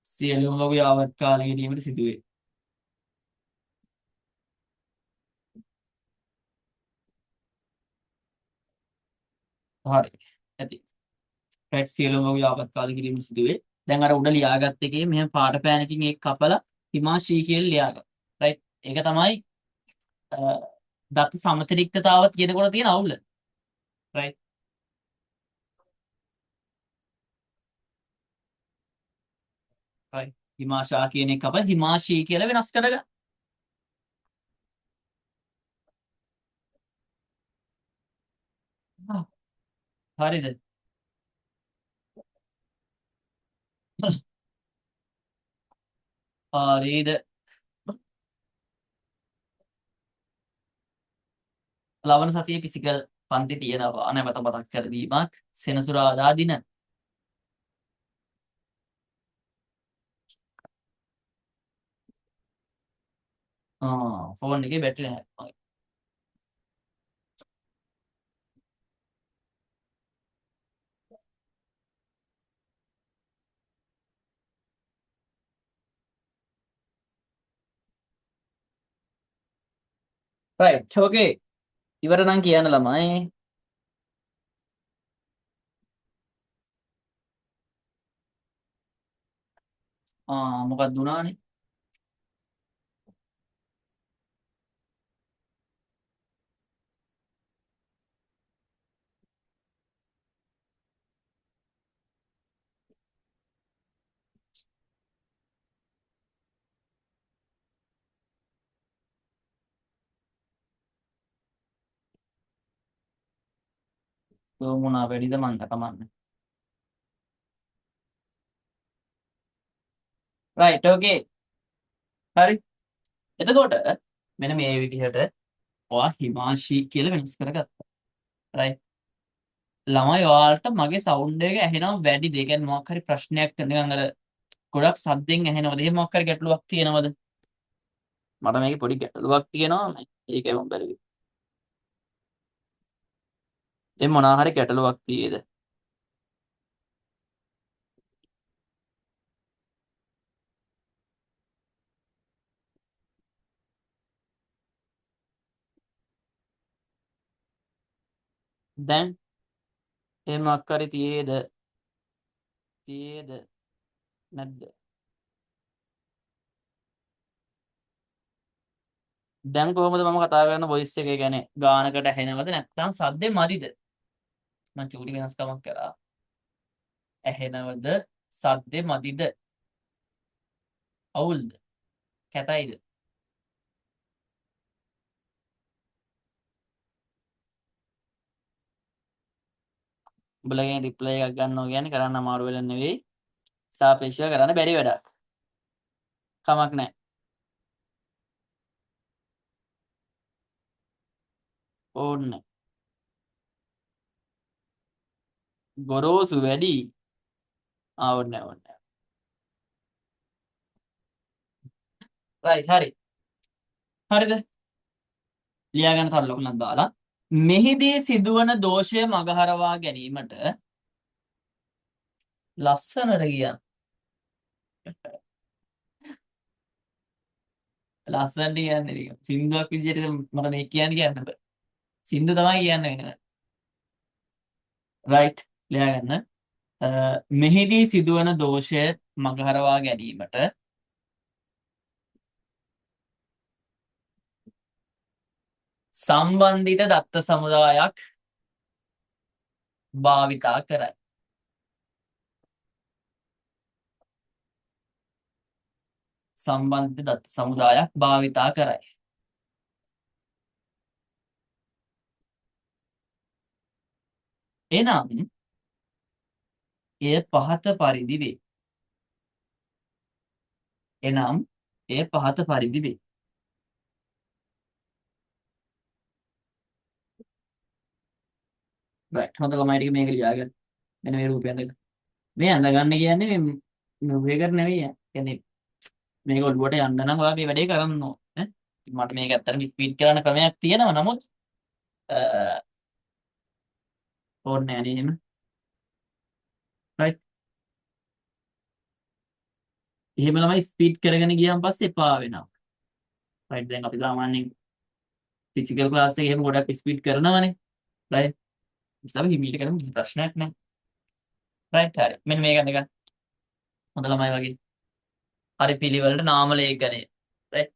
සියලුම වගු යාවත්කාලීන කිරීමට සිදුවේ. හරි. ඇති. රයිට් සියලුම වගු යාවත්කාලීන කිරීමට සිදුවේ. දැන් අර උඩ ලියාගත්ත එකේ මෙහෙම පාට පෑනකින් ඒක කපලා හිමාශී කියලා ලියාගන්න. රයිට්. ඒක තමයි දත්ත සමතිරික්තතාව කියනකොට තියෙන අවුල. රයිට්. රයිට්. හිමාශා කියන එක අප හිමාශී කියලා වෙනස් කරගන්න. හරිද? හරිද? ලබන සතියේ ෆිසිකල් පන්ති තියෙනවා. නැවත මතක් කර දීමක්. සෙනසුරාදා දින. ෆෝන් එකේ බැටරි නැහැ. රයිට් ඕකේ ඉවර නම් කියන්න ළමයි මොකක්ද වුණානේ මොනා වැඩිද මන්ද කමන්න රයිට් ඕකේ හරි එතකොට මෙන්න මේ විදිහට ඔයා හිමාශී කියලා වෙනස් කරගත්තා රයිට් ළමයි ඔයාලට මගේ සවුන්ඩ් එක ඇහෙනවා වැඩි දෙයක් කියන්නේ මොකක් හරි ප්‍රශ්නයක් නිකන් අර ගොඩක් සද්දෙන් ඇහෙනවද එහෙම මොකක් හරි ගැටලුවක් තියෙනවද මට මේකේ පොඩි ගැටලුවක් තියෙනවා ඒකයි මම බැලුවේ ඒ මොනවා හරි ගැටලුවක් තියේද දැන් එහෙම මොකක් හරි තියේද නැද්ද දැන් කොහොමද මම කතා කරන වොයිස් එක ගැන ගානකට ඇහෙනවද නැත්නම් සද්දේ මදිද මම චූටි වෙනස්කමක් කරා ඇහෙනවද සද්දේ මදිද අවුල්ද කැතයිද උඹලගෙන් රිප්ලයි එකක් ගන්නවා කියන්නේ කරන්න අමාරු වෙල නෙවෙයි සාපේක්ෂව කරන්න බැරි වැඩක් කමක් නැහැ ඕන්න ගොරෝසු වැඩි ඕන්න රයිට් හරි හරිද ලියාගන්න තව ලකුණක් දාලා මෙහිදී සිදුවන දෝෂය මගහරවා ගැනීමට ලස්සනට කියන්න ලස්සනට කියන්නේ සින්දුවක් විදිහට මට මේ කියන්න බෑ සින්දු තමයි කියන්න වෙන රයිට් ලියාගන්න මෙහිදී සිදුවන දෝෂය මගහරවා ගැනීමට සම්බන්ධිත දත්ත සමුදායක් භාවිතා කරයි සම්බන්ධිත දත්ත සමුදායක් භාවිතා කරයි එනම් එය පහත පරිදි වේ එනම් එය පහත පරිදි වේ රයිට් හොඳ ළමයි ටික මේක ලියාගන්න මෙන්න මේ රූපයන් දෙක මේ අඳගන්න කියන්නේ මේ මේකට නෙවෙයි කියන්නේ මේක ඔළුවට යන්න නම් ඔයා මේ වැඩේ කරන්න ඕන ඈ මට මේක ඇත්තටම ස්පීඩ් කරන්න ක්‍රමයක් තියෙනවා නමුත් ඕනේ නෑ නේ එහෙම රයිට් එහෙම ළමයි ස්පීඩ් කරගෙන ගියාන් පස්සේ එපා වෙනවා රයිට් දැන් අපි සාමාන්‍යයෙන් ෆිසිකල් ක්ලාස් එකේ එහෙම ගොඩක් ස්පීඩ් කරනවනේ රයිට් ඉස්සම හිමීට කරමු කිසි ප්‍රශ්නයක් නෑ රයිට් හරි මෙන්න මේක නිකන් හොඳ ළමයි වගේ හරි පිළිවෙලට නාම ලේඛනය රයිට්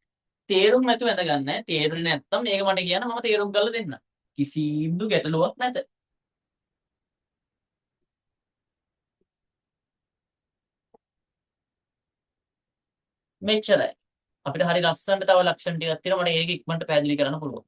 තේරුම් නැතුව ඇඳගන්න තේරුනේ නැත්තම් මේක මට කියන්න මම තේරුම් කරලා දෙන්නම් කිසිදු ගැටලුවක් නැත මෙච්චරයි අපිට හරි ලස්සනට තව ලක්ෂණ ටිකක් තියෙනවා මට ඒක ඉක්මනට පැහැදිලි කරන්න පුළුවන්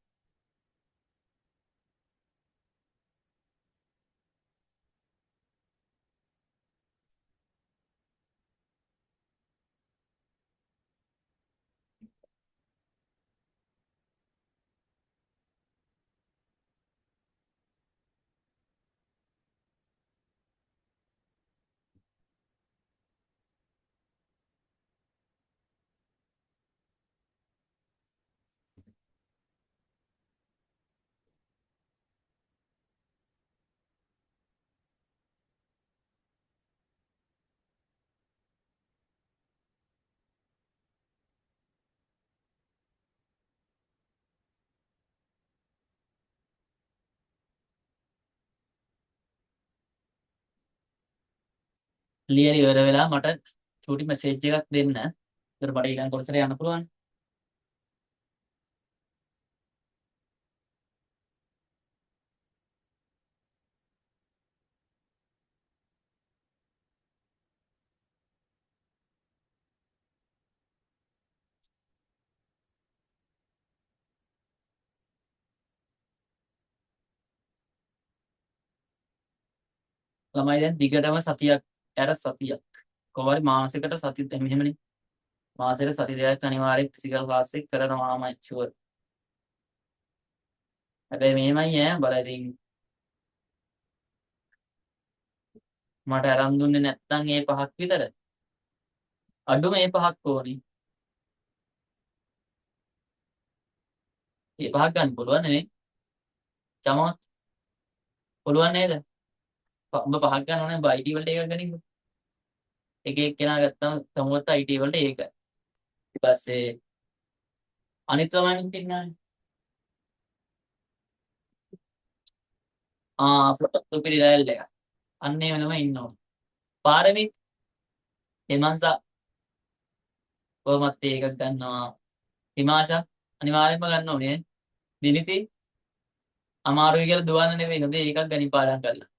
ලියලා ඉවර වෙලා මට චූටි මැසේජ් එකක් දෙන්න. ඒතර මට ඊළඟ කොටසට යන්න පුළුවන්. ළමයි දැන් දිගටම සතියක් ඇර සතියක් කොහොමද මානසිකට සති මෙහෙමනේ මාසෙට සති දෙකක් අනිවාර්යෙන් ෆිසිකල් ක්ලාස් එක කරනවාමයි ෂුවර්. හැබැයි මෙහෙමයි ඈ බල ඉතින් මට අරන් දුන්නේ නැත්තම් ඒ පහක් විතර අඩුම ඒ පහක් ඕනේ. ඒ පහක් ගන්න පුළුවන් නේ චමත් පුළුවන් නේද? උඹ පහක් ගන්න ඕනේ IT වලට එකක් ගනින්න. එක එක්කෙනා ගත්තම සමුවත් IT වලට ඒක. ඊට පස්සේ අනිත් ළමයිනුත් ඉන්නානේ. සුපිරි ලෑල්ල එක. අන්න ඒ වෙනම ඉන්නවා. පාරමිත් හිමංසා කොහොමත් ඒකක් ගන්නවා. හිමාෂා අනිවාර්යෙන්ම ගන්න ඕනේ. දිනිති අමාරුයි කියලා දුවන්න නෙවෙයි නේද? ඒකක් ගනි පාඩම් කරලා.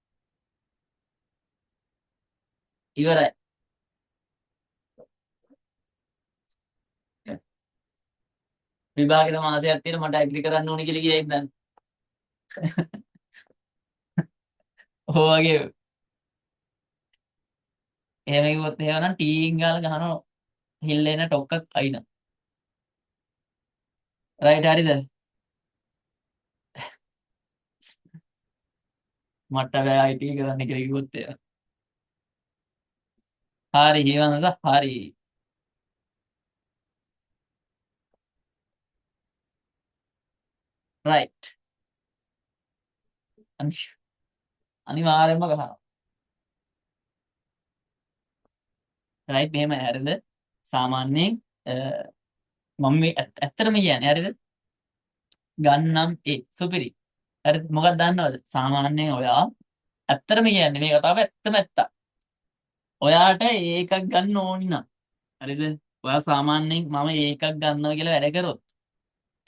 ඉවරයි. විභාගෙට මාසයක් තියෙන මට ඇග්‍රි කරන්න ඕනේ කියලා කියයි දැන්. ඔය වගේ එහෙම කිව්වොත් එහෙම නම් ටීන් ගාලා ගහනවා හිල්ලෙන ටොක්කක් අයින. රයිට් හරිද? මට බෑ IT කරන්න කියලා කිව්වොත් එහෙම. හරි හිවන්ස හරි. රයිට්. අනිවාර්යෙන්ම ගහනවා. රයිට් මෙහෙම හරිද? සාමාන්‍යයෙන් මම මේ ඇත්තටම කියන්නේ හරිද? ගන්නම් ඒ සුපිරි. හරි මොකක්ද දන්නවද? සාමාන්‍යයෙන් ඔයා ඇත්තටම කියන්නේ මේ කතාව ඇත්තම ඇත්ත. ඔයාට ඒකක් ගන්න ඕනි නම් හරිද? ඔයා සාමාන්‍යයෙන් මම ඒකක් ගන්නවා කියලා වැඩ කරොත්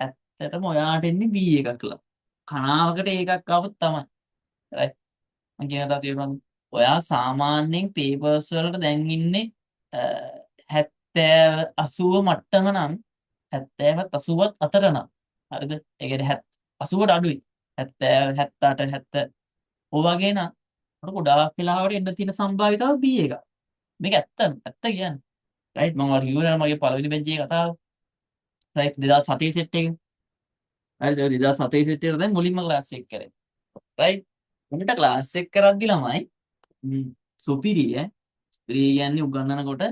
ඇත්තටම ඔයාට එන්නේ B එකක් ලා. කනාවකට ඒකක් ආවොත් තමයි. right? මම කියන දා තේරුම් ඔයා සාමාන්‍යයෙන් පේපර්ස් වලට දැන් ඉන්නේ 70 80 මට්ටම නම් 70ත් 80ත් අතර නම් හරිද? ඒ කියන්නේ 80ට අඩුයි. 70 78 70 ඔය වගේ නම් අපිට ගොඩාක් වෙලාවට එන්න තියෙන සම්භාවිතාව B එක. මේක ඇත්ත කියන්නේ. රයිට් මම ඔයාලට කිව්වනේ මගේ පළවෙනි බෙන්ච් එකේ කතාව. රයිට් 2007 සෙට් එක. හරිද? 2007 සෙට් එකට දැන් මුලින්ම ක්ලාස් එක කරේ. රයිට්. උන්ට ක්ලාස් එක කරද්දි ළමයි සුපිරිය සුපිරිය කියන්නේ උගන්වනකොට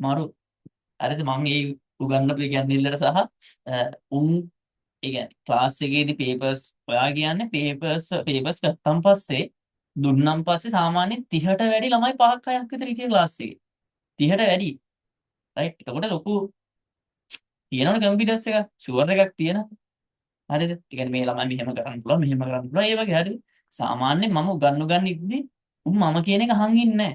මරු හරිද මම ඒ උගන්වපු ඉගැන්විල්ලට සහ උන් ඒ කියන්නේ ක්ලාස් එකේදී පේපර්ස් ඔයා කියන්නේ පේපර්ස් ගත්තන් පස්සේ දුන්නම් පස්සේ සාමාන්‍යයෙන් 30ට වැඩි ළමයි 5ක් 6ක් විතර හිටියේ ක්ලාස් එකේ 30ට වැඩි රයිට් එතකොට ලොකු තියෙනවනේ කන්ෆිඩන්ස් එකක් ෂුවර් එකක් තියෙනවා හරිද? ඒ කියන්නේ මේ ළමයි මෙහෙම කරන්න පුළුවන් මෙහෙම කරන්න පුළුවන් ඒ වගේ හරිද? සාමාන්‍යයෙන් මම උගන්වගන්න ඉද්දි උන් මම කියන එක අහන් ඉන්නේ නැහැ.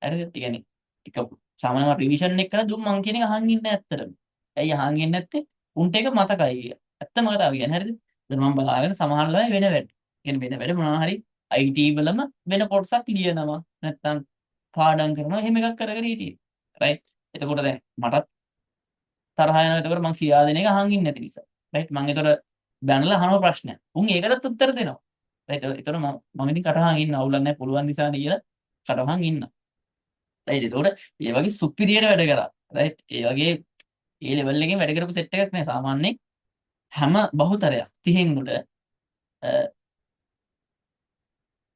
හරිද? ඒ කියන්නේ එක සාමාන්‍යම රිවිෂන් එක කරද්දි උන් මං කියන එක අහන් ඉන්නේ නැහැ ඇත්තටම. ඇයි අහන් ඉන්නේ නැත්තේ? උන්ට ඒක මතකයි කියලා. ඇත්තම කතාව කියන්නේ හරිද? දැන් මම බලාගෙන සමහර ළමයි වෙන වැඩ. කියන්නේ වෙන වැඩ මොනවා හරි IT වලම වෙන කොටසක් ලියනවා. නැත්තම් පාඩම් කරනවා. එහෙම එකක් කර කර හිටියේ. රයිට්? එතකොට දැන් මටත් තරහ යනවා. එතකොට මං කියා දෙන එක අහන් ඉන්නේ නැති නිසා. රයිට්? මං එතකොට බැනලා අහනවා ප්‍රශ්නයක්. උන් ඒකටත් උත්තර දෙනවා. රයිට්? එතකොට මම ඉතින් කටහන් ඉන්න අවුලක් නැහැ පුළුවන් නිසා නේ කියලා කටහන් ඉන්න. රයිට්? එතකොට ඒ වගේ සුපිරියට වැඩ කරා. රයිට්? ඒ වගේ ඒ ලෙවල් එකෙන් වැඩ කරපු සෙට් එකක් නෑ සාමාන්‍යයෙන් හැම බහුතරයක් 30න් උඩ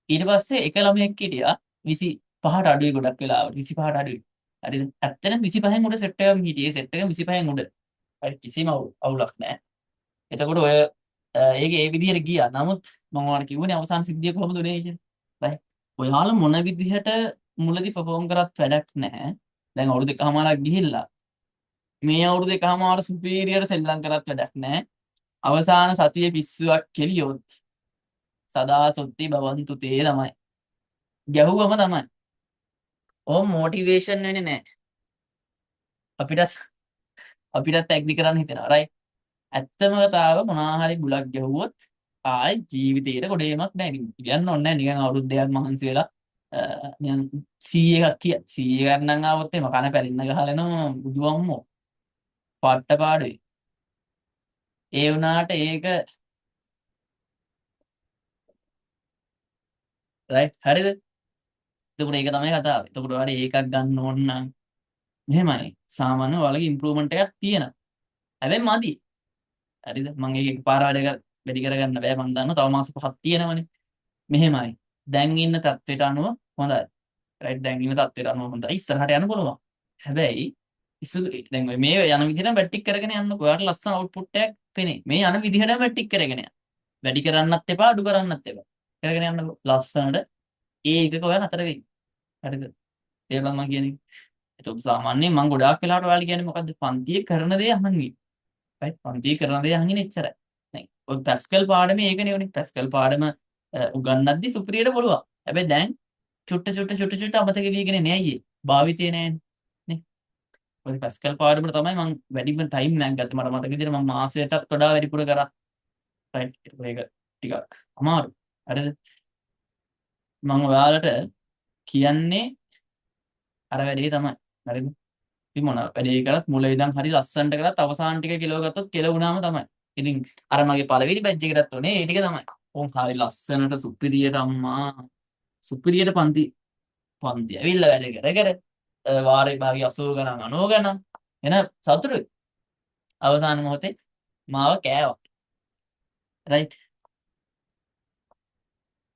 ඊට පස්සේ එක ළමයෙක් හිටියා 25ට අඩුයි ගොඩක් වෙලාවට 25ට අඩුයි. හරිද? ඇත්තටම 25න් උඩ සෙට් එකක් හිටියේ සෙට් එක 25න් උඩ. හරි කිසිම අවුලක් නෑ. එතකොට ඔය ඒක ඒ විදිහට ගියා. නමුත් මම ඔයාලට කිව්වනේ අවසාන සිද්ධිය කොහොමද උනේ කියලා. රයිට්. ඔයාලා මොන විදිහට මුලදී පර්ෆෝම් කරත් වැඩක් නැහැ. දැන් අවුරුදු එකමාරක් ගිහිල්ලා මේ අවුරුදු එකමාර සුපීරියර් සෙල්ලම් කරත් වැඩක් නැහැ. අවසාන සතියේ පිස්සුවක් කෙලියොත් සදා සොත්ති භවන්තු තේ තමයි. ගැහුවම තමයි. ඕ මොටිවේෂන් වෙන්නේ නැහැ. අපිට අපිටත් ඇග්රි කරන්න හිතෙනවා රයිට්. ඇත්තම කතාව මොනවා හරි බුලක් ගැහුවොත් ආයි ජීවිතේට කොටේමක් නැහැ. කියන්න ඕනේ නැහැ නිකන් අවුරුද්දයක් මහන්සි වෙලා නිකන් 100 එකක් කිය 100 ගණන් ආවොත් එම කන පැලින්න ගහලා එනවා බුදුම්මෝ පට්ට පාඩුයි. ඒ වුණාට ඒක රයිට් හරිද? එතකොට ඒක තමයි කතාව. එතකොට ඔයාලට ඒකක් ගන්න ඕන නම් මෙහෙමයි. සාමාන්‍ය ඔයාලගේ ඉම්ප්‍රූව්මන්ට් එකක් තියෙනවා. හැබැයි මදි. හරිද? මම ඒක එකපාර වැඩි කරගන්න බෑ මම දන්නවා. තව මාස 5ක් තියෙනවනේ. මෙහෙමයි. දැන් ඉන්න තත්ත්වයට අනුව හොඳයි. රයිට් දැන් ඉන්න තත්ත්වයට අනුව හොඳයි. ඉස්සරහට යන්න පුළුවන්. හැබැයි දැන් ඔය මේ යන විදිහට බැටික් කරගෙන යන්නකො. ඔයාලට ලස්සන අවුට්පුට් එකක් පෙනේ. මේ යන විදිහට බැටික් කරගෙන යන්න. වැඩි කරන්නත් එපා, අඩු කරන්නත් එපා. කරගෙන යන්න ලස්සනට ඒකක ඔයා නතර වෙයි. හරිද? තේරුණා මම කියන්නේ. එතකොට සාමාන්‍යයෙන් මම ගොඩාක් වෙලාවට ඔයාලා කියන්නේ මොකද්ද? පන්තියේ කරන දේ අහන් ඉන්න. රයිට් පන්තියේ කරන දේ අහන් ඉන්න එච්චරයි. දැන් ඔය පැස්කල් පාඩමේ ඒකනේ උනේ. පැස්කල් පාඩම උගන්නද්දි සුපිරියට බලුවා. හැබැයි දැන් චුට්ට අමතක වෙගෙන නෑ අයියේ. භාවිතේ නෑනේ. නේ. ඔය පැස්කල් පාඩමට තමයි මම වැඩිම ටයිම් එකක් ගත්තේ. මට මතක විදිහට මම මාසයටත් වඩා වැඩිපුර කරා. රයිට් ඒක ටිකක් අමාරු. හරිද? මම ඔයාලට කියන්නේ අර වැඩේ තමයි. හරිද? ඉතින් මොන වැඩේ කරත් මුල ඉඳන් හරි ලස්සනට කරත් අවසාන ටික කෙලව ගත්තොත් කෙලවුණාම තමයි. ඉතින් අර මගේ පළවෙනි බැච් එකටත් උනේ ඒ ටික තමයි. ඕන් හරි ලස්සනට සුපිරියට අම්මා සුපිරියට පන්ති ඇවිල්ලා වැඩ කර වාරේ භාගය 80 ගණන් 90 ගණන් එන සතුටුයි. අවසාන මොහොතේ මාව කෑවා. රයිට්.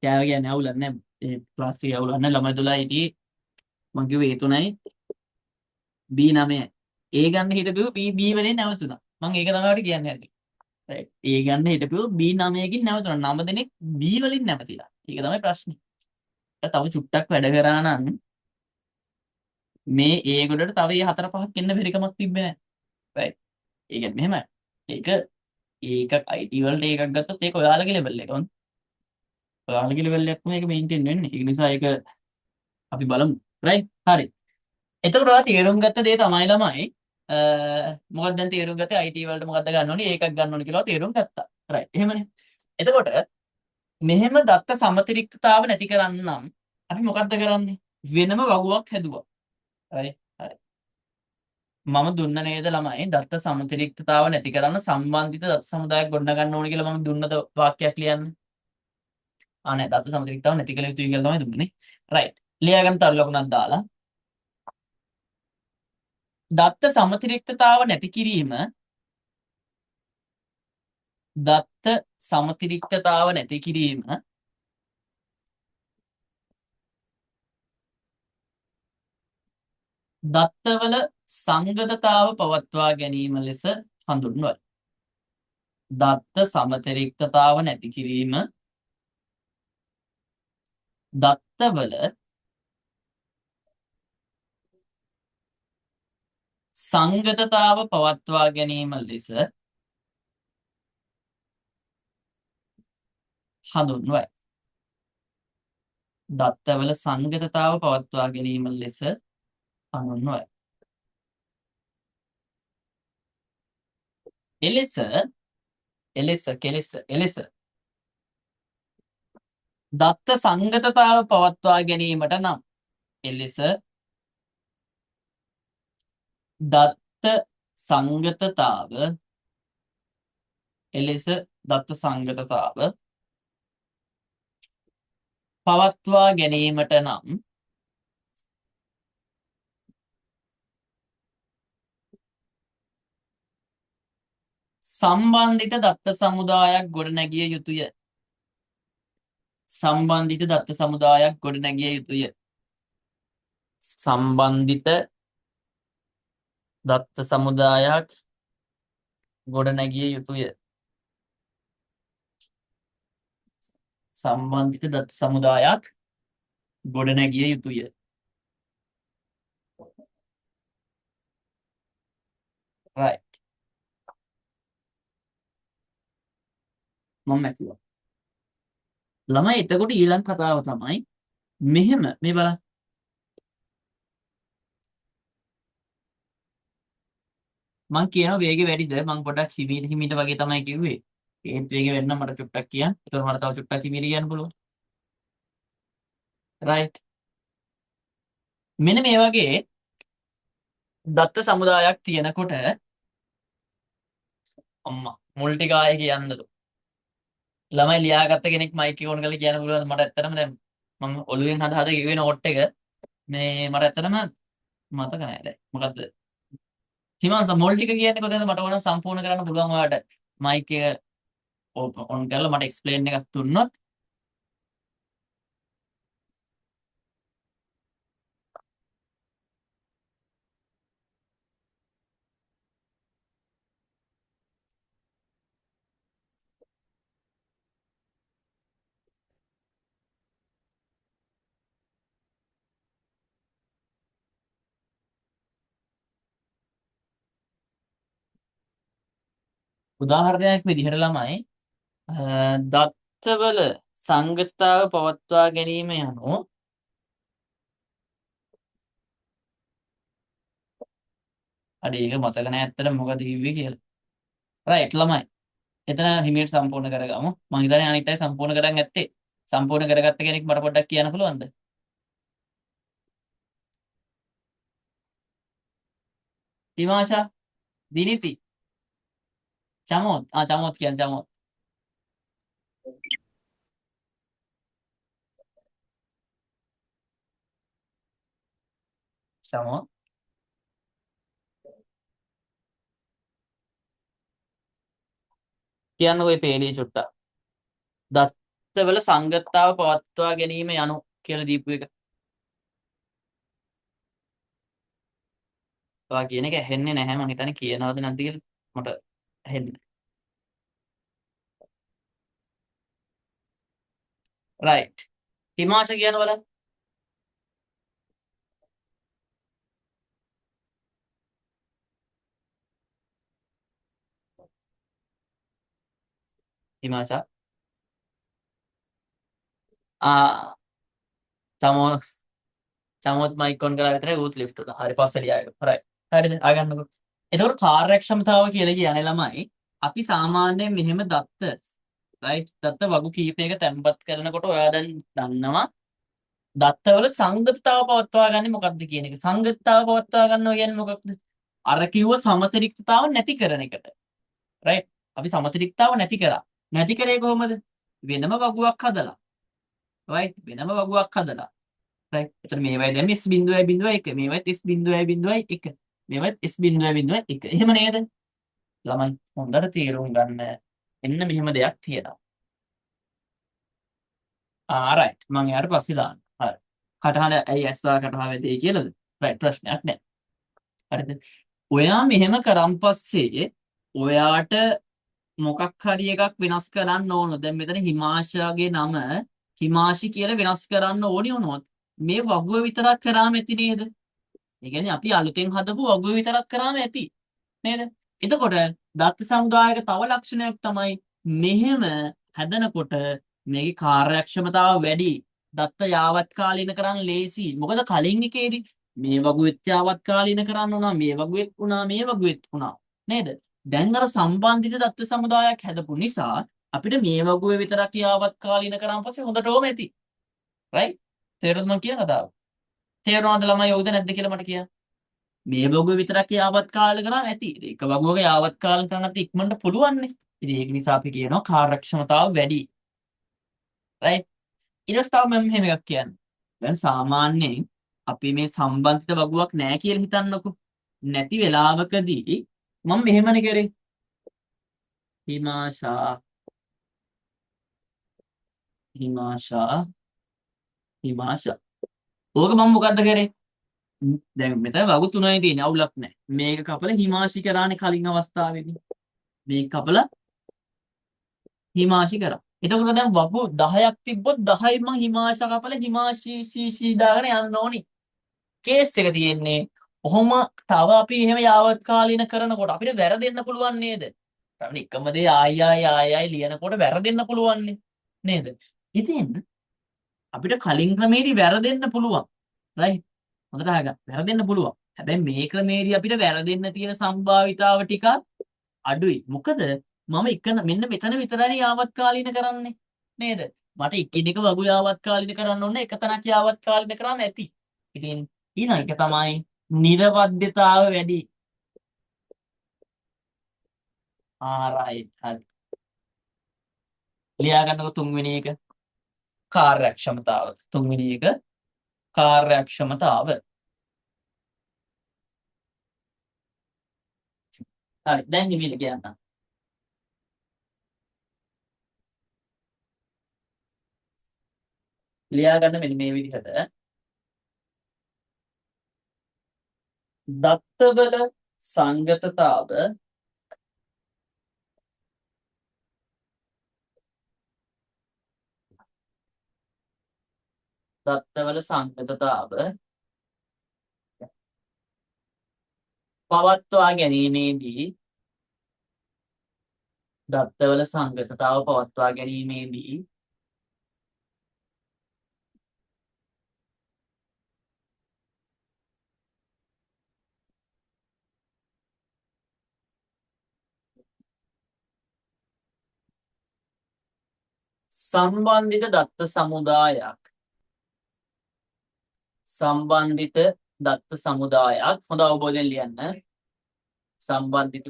කෑව කියන්නේ අවුලක් නෑ. ඒ ක්ලාස් එකේ අවුලක් නෑ. ළමයි 12 හිටියේ මං කිව්වේ ඒ තුනයි B9. ඒ ගන්න හිටපිව B වලින් නැවතුණා. මම ඒක තමයි කියන්නේ ඇති. රයිට්. ඒ ගන්න හිටපිව B9කින් නැවතුණා. 9 දෙනෙක් B වලින් නැවතිලා. ඒක තමයි ප්‍රශ්නේ. තව චුට්ටක් වැඩ කරා නම් මේ ඒ ගොඩට තව 4-5ක් එන්න බැරිකමක් තිබ්බේ නැහැ. රයිට්. ඒ කියන්නේ මෙහෙමයි. ඒක ඒක IT වලට එකක් ගත්තොත් ඒක ඔයාලගේ ලෙවල් එක. ඔයාලගේ ලෙවල් එකක් මේක මේන්ටේන් වෙන්නේ. ඒක නිසා ඒක අපි බලමු. රයිට්. හරි. එතකොට ඔයා තේරුම් ගත්ත දේ තමයි ළමයි මොකක්ද දැන් තේරුම් ගත්තේ IT වලට මොකක්ද ගන්න ඕනේ ඒකක් ගන්න ඕනේ කියලා තේරුම් ගත්තා. රයිට්. එහෙමනේ. එතකොට මෙහෙම දත්ත සමතිරික්තතාව නැති කරන්න නම් අපි මොකක්ද කරන්නේ? වෙනම වගුවක් හැදුවා. හරි. හරි. මම දුන්න නේද ළමයි දත්ත සමතිරික්තතාව නැති කරන්න සම්බන්ධිත දත්ත සමුදායක් ගොඩනගන්න ඕනේ කියලා මම දුන්නද වාක්‍යයක් ලියන්න. නෑ දත්ත සමතිරික්තතාව නැති කළ යුතුයි කියලා තමයි දුන්නේ. රයිට්. ලියාගන්න තරු ලකුණක් දාලා දත්ත සමතිරික්තතාව නැති කිරීම දත්ත සමතිරික්තතාව නැති කිරීම දත්තවල සංගතතාව පවත්වා ගැනීම ලෙස හඳුන්වයි. දත්ත සමතිරික්තතාව නැති කිරීම දත්තවල සංගතතාව පවත්වා ගැනීම ලෙස හඳුන්වයි. දත්තවල සංගතතාව පවත්වා ගැනීම ලෙස හඳුන්වයි. එලෙස දත්ත සංගතතාව පවත්වා ගැනීමට නම් එලෙස දත්ත සංගතතාව පවත්වා ගැනීමට නම් සම්බන්ධිත දත්ත සමුදායක් ගොඩනැගිය යුතුය. සම්බන්ධිත දත්ත සමුදායක් ගොඩනැගිය යුතුය. සම්බන්ධිත දත්ත සමුදායක් ගොඩනැගිය යුතුය. සම්බන්ධිත දත්ත සමුදායක් ගොඩනැගිය යුතුය. right මම මැකුවා. ළමයි එතකොට ඊළඟ කතාව තමයි මෙහෙම මේ බලන්න. මං කියනවා වේගෙ වැඩිද? මං පොඩ්ඩක් හිමීට හිමීට වගේ තමයි කිව්වේ. ඒත් වේගෙ වෙන්න මට චුට්ටක් කියන්න. ඒතකොට මට තව චුට්ටක් හිමීට කියන්න පුළුවන්. රයිට්. මෙන්න මේ වගේ දත්ත සමුදායක් තියෙනකොට අම්මා මුල් ටික ආයේ කියන්නලු. ළමයි ලියාගත්ත කෙනෙක් මයික් එක ඕන් කරලා කියන්න පුළුවන්. මට ඇත්තටම දැන් මම ඔළුවෙන් හද හද කිව්වේ නෝට් එක මේ මට ඇත්තටම මතක නෑ දැන්. මොකද්ද? හිමාංශ මුල් ටික කියන්නේ කොතනද? මට ඕන සම්පූර්ණ කරන්න පුළුවන් ඔයාලට. මයික් එක ඕන් කරලා මට එක්ස්ප්ලেইন එකක් දුන්නොත් උදාහරණයක් විදිහට ළමයි දත්තවල සංගතතාව පවත්වා ගැනීම යනු අඩේ ඒක මතක නෑ ඇත්තට මොකද කිව්වේ කියලා. රයිට් ළමයි. එතන හිමීට සම්පූර්ණ කරගමු. මං හිතන්නේ අනිත් අය සම්පූර්ණ කරන් ඇත්තේ. සම්පූර්ණ කරගත්ත කෙනෙක් මට පොඩ්ඩක් කියන්න පුළුවන්ද? හිමාෂා, දිනිති, චමෝත්. චමෝත් කියන්න චමෝත්. චමෝත් කියන්න ඔය පේළිය චුට්ටක්. දත්තවල සංගතතාව පවත්වා ගැනීම යනු කියලා දීපු එක. ඔයා කියන එක ඇහෙන්නේ නැහැ මං හිතන්නේ කියනවද නැද්ද කියලා මට ඇහෙන්නේ. රයිට්. හිමාෂ කියන වල හිමාෂා ආ චමෝත් චමෝත් මයික් ඔන් කරලා විතරයි ඌත් ලිෆ්ට් උනා. හරි පස්සේ ලියාගෙන. රයිට්. හරිද? ආගන්නකො. එතකොට කාර්යක්ෂමතාව කියලා කියන්නේ ළමයි අපි සාමාන්‍යයෙන් මෙහෙම දත්ත රයිට් දත්ත වගු කීපයක තැන්පත් කරනකොට ඔයා දැන් දන්නවා දත්තවල සංගතතාව පවත්වා ගන්න මොකක්ද කියන එක. සංගතතාව පවත්වා ගන්නවා කියන්නේ මොකක්ද? අර කිව්ව සමතරික්තතාව නැති කරන එකට. රයිට්. අපි සමතරික්තාව නැති කරා. නැති කරේ කොහොමද? වෙනම වගුවක් හදලා. රයිට්. වෙනම වගුවක් හදලා. රයිට්. එතන මේවයි දැන් S.1 මේවයි S.1 මේවයි S.1 එහෙම නේද? ළමයි හොඳට තේරුම් ගන්න. එන්න මෙහෙම දෙයක් තියෙනවා. රයිට්. මම යාට පස්සේ දාන්න. හරි. කටහඬ ඇයි ඇස්සා කටහඬ වෙදී කියලාද? රයිට් ප්‍රශ්නයක් නැහැ. හරිද? ඔයා මෙහෙම කරන් පස්සේ ඔයාට මොකක් හරි එකක් වෙනස් කරන්න ඕන. දැන් මෙතන හිමාශාගේ නම හිමාෂි කියලා වෙනස් කරන්න ඕනි වුණොත් මේ වගුව විතරක් කරාම ඇති නේද? ඒ කියන්නේ අපි අලුතෙන් හදපු වගුව විතරක් කරාම ඇති නේද? එතකොට දත්ත සමුදායක තව ලක්ෂණයක් තමයි මෙහෙම හැදෙනකොට මේකේ කාර්යක්ෂමතාව වැඩි. දත්ත යාවත් කාලීන කරන්න ලේසි. මොකද කලින් එකේදී මේ වගුවෙත් යාවත් කාලීන කරන්න උනා, මේ වගුවෙත් උනා, මේ වගුවෙත් උනා නේද? දැන් අර සම්බන්ධිත දත්ත සමුදායක් හැදපු නිසා අපිට මේ වගුවේ විතරක් යාවත් කාලීන කරාන් පස්සේ හොඳටම ඇති. රයිට්? තේරුණාද මම කියන කතාව? තේරුණාද ළමයි යෝද නැද්ද කියලා මට කියන්න. මේ වගුව විතරක් යාවත් කාලීන කරාම ඇති. එක වගුවක යාවත් කාලීන කරන්න අපිට ඉක්මනට පුළුවන් නේ. ඉතින් ඒක නිසා අපි කියනවා කාර්යක්ෂමතාව වැඩි. රයිට්? ඊට පස්සේ තව මම මෙහෙම එකක් කියන්නේ. දැන් සාමාන්‍යයෙන් අපි මේ සම්බන්ධිත වගුවක් නැහැ කියලා හිතන්නකෝ. නැති වෙලාවකදී මම මෙහෙමනේ කරේ. හිමාෂා හිමාෂා හිමාෂා. ඕක මම මොකද්ද කරේ? දැන් මෙතන වගු තුනයි තියෙන්නේ අවුලක් නැහැ. මේක කපලා හිමාෂි කරානේ කලින් අවස්ථාවේදී. මේක කපලා හිමාෂි කරා. එතකොට දැන් වගු 10ක් තිබ්බොත් 10යි මං හිමාෂා කපලා හිමාෂි සීසී දාගෙන යන්න ඕනි. කේස් එක තියෙන්නේ ඔහොම තව අපි එහෙම යාවත් කාලීන කරනකොට අපිට වැරදෙන්න පුළුවන් නේද? අපිට එකම දේ ආයි ලියනකොට වැරදෙන්න පුළුවන් නේද? ඉතින් අපිට කලින් ක්‍රමේදී වැරදෙන්න පුළුවන්. රයිට්. හොඳට අහගන්න. වැරදෙන්න පුළුවන්. හැබැයි මේ ක්‍රමේදී අපිට වැරදෙන්න තියෙන සම්භාවිතාව ටිකක් අඩුයි. මොකද මම එක මෙන්න මෙතන විතරයි යාවත්කාලින කරන්නේ. නේද? මට එකිනෙක වගු යාවත්කාලින කරන්න ඕනේ එක තැනක් යාවත්කාලින කරන්න ඇති. ඉතින් ඊළඟ එක තමයි නිර්වද්‍යතාව වැඩි. right. හරි. ලියා ගන්නකො තුන්වෙනි එක කාර්යක්ෂමතාව. තුන්වෙනි එක කාර්යක්ෂමතාව. හරි. දැන් නිවිල කියන්න. ලියා ගන්න මෙන්න මේ විදිහට දත්තවල සංගතතාව දත්තවල සංගතතාව පවත්වා ගැනීමේදී දත්තවල සංගතතාව පවත්වා ගැනීමේදී සම්බන්ධිත දත්ත සමුදායක් හොඳ අවබෝධයෙන් ලියන්න. සම්බන්ධිත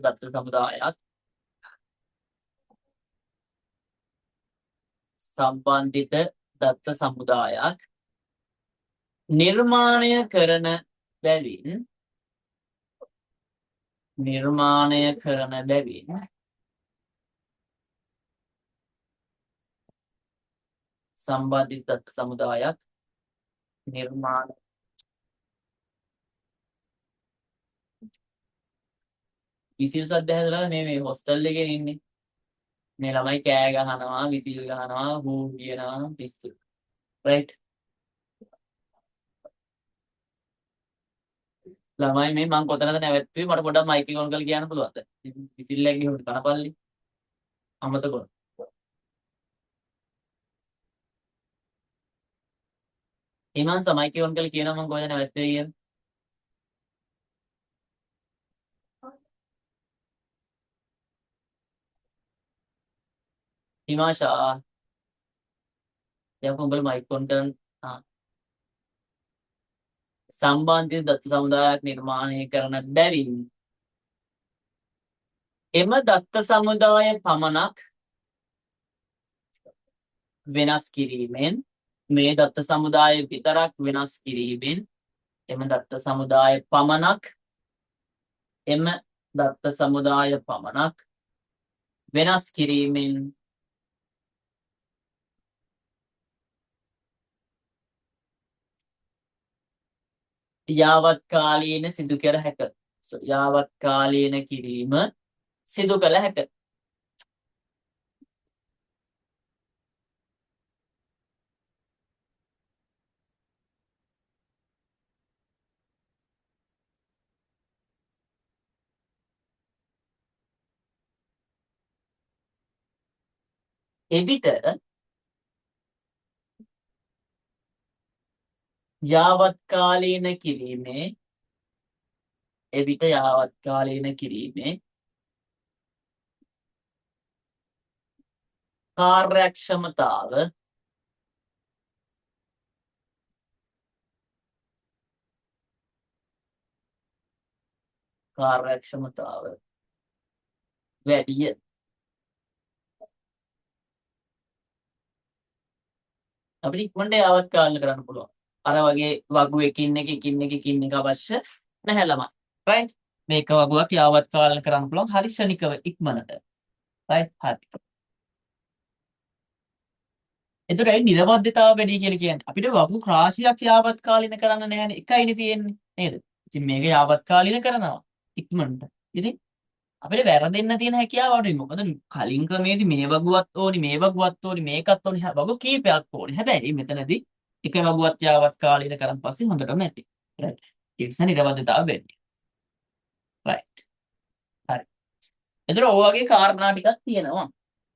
දත්ත සමුදායක් නිර්මාණය කරන බැවින් සම්බන්ධිත දත්ත සමුදායක් නිර්මාණ විසිල් සද්ද හැදලා මේ හොස්ටල් එකේ ඉන්නේ. මේ ළමයි කෑ ගහනවා, විසිල් ගහනවා, හූ කියනවා, පිස්සු. right. ළමයි මේ මං කොතනද නැවැත්තුවේ මට පොඩ්ඩක් මයික් එක ඔන් කරලා කියන්න පුළුවන්ද? විසිල් එකක් ගිහුවට කනපල්ලි. අමතක කරා. හිමංස මයික් එක ඔන් කරලා කියනවා මං කොහෙද නැවැත්තුවේ කියලා. හිමාෂා යකෝ උඹලා මයික් ඔන් කරන් සම්බන්ධිත දත්ත සමුදායක් නිර්මාණය කරන බැවින් එම දත්ත සමුදාය පමණක් වෙනස් කිරීමෙන් මේ දත්ත සමුදාය විතරක් වෙනස් කිරීමෙන් එම දත්ත සමුදාය පමණක් වෙනස් කිරීමෙන් යාවත්කාලීන සිදු කර හැක. යාවත්කාලීන කිරීම සිදු කළ හැක. එවිට යාවත්කාලීන කිරීමේ කාර්යක්ෂමතාව වැඩිය. අපිට ඉක්මනට යාවත්කාලීන කරන්න පුළුවන්. අර වගේ වගු එකින් එක අවශ්‍ය නැහැ ළමයි. right. මේක වගුවක් යාවත්කාලීන කරන්න පුළුවන් හරි ශනිකව ඉක්මනට. right. හරි. එතකොට ඒ නිර්වද්‍යතාව වැඩි කියලා කියන්නේ අපිට වගු රාශියක් යාවත්කාලීන කරන්න නැහැනේ එකයිනේ තියෙන්නේ නේද? ඉතින් මේක යාවත්කාලීන කරනවා ඉක්මනට. ඉතින් අපිට වැරදෙන්න තියෙන හැකියාව අඩුයි. මොකද කලින් ක්‍රමේදී මේ වගුවත් ඕනි, මේ වගුවත් ඕනි, මේකත් ඕනි, වගු කීපයක් ඕනි. හැබැයි මෙතනදී එක වගුවක් යාවත්කාලීන කරන් පස්සේ හොඳටම ඇති. right. ඒ නිසා නිර්වද්‍යතාව වැඩි. right. හරි. එතකොට ඔය වගේ කාරණා ටිකක් තියෙනවා.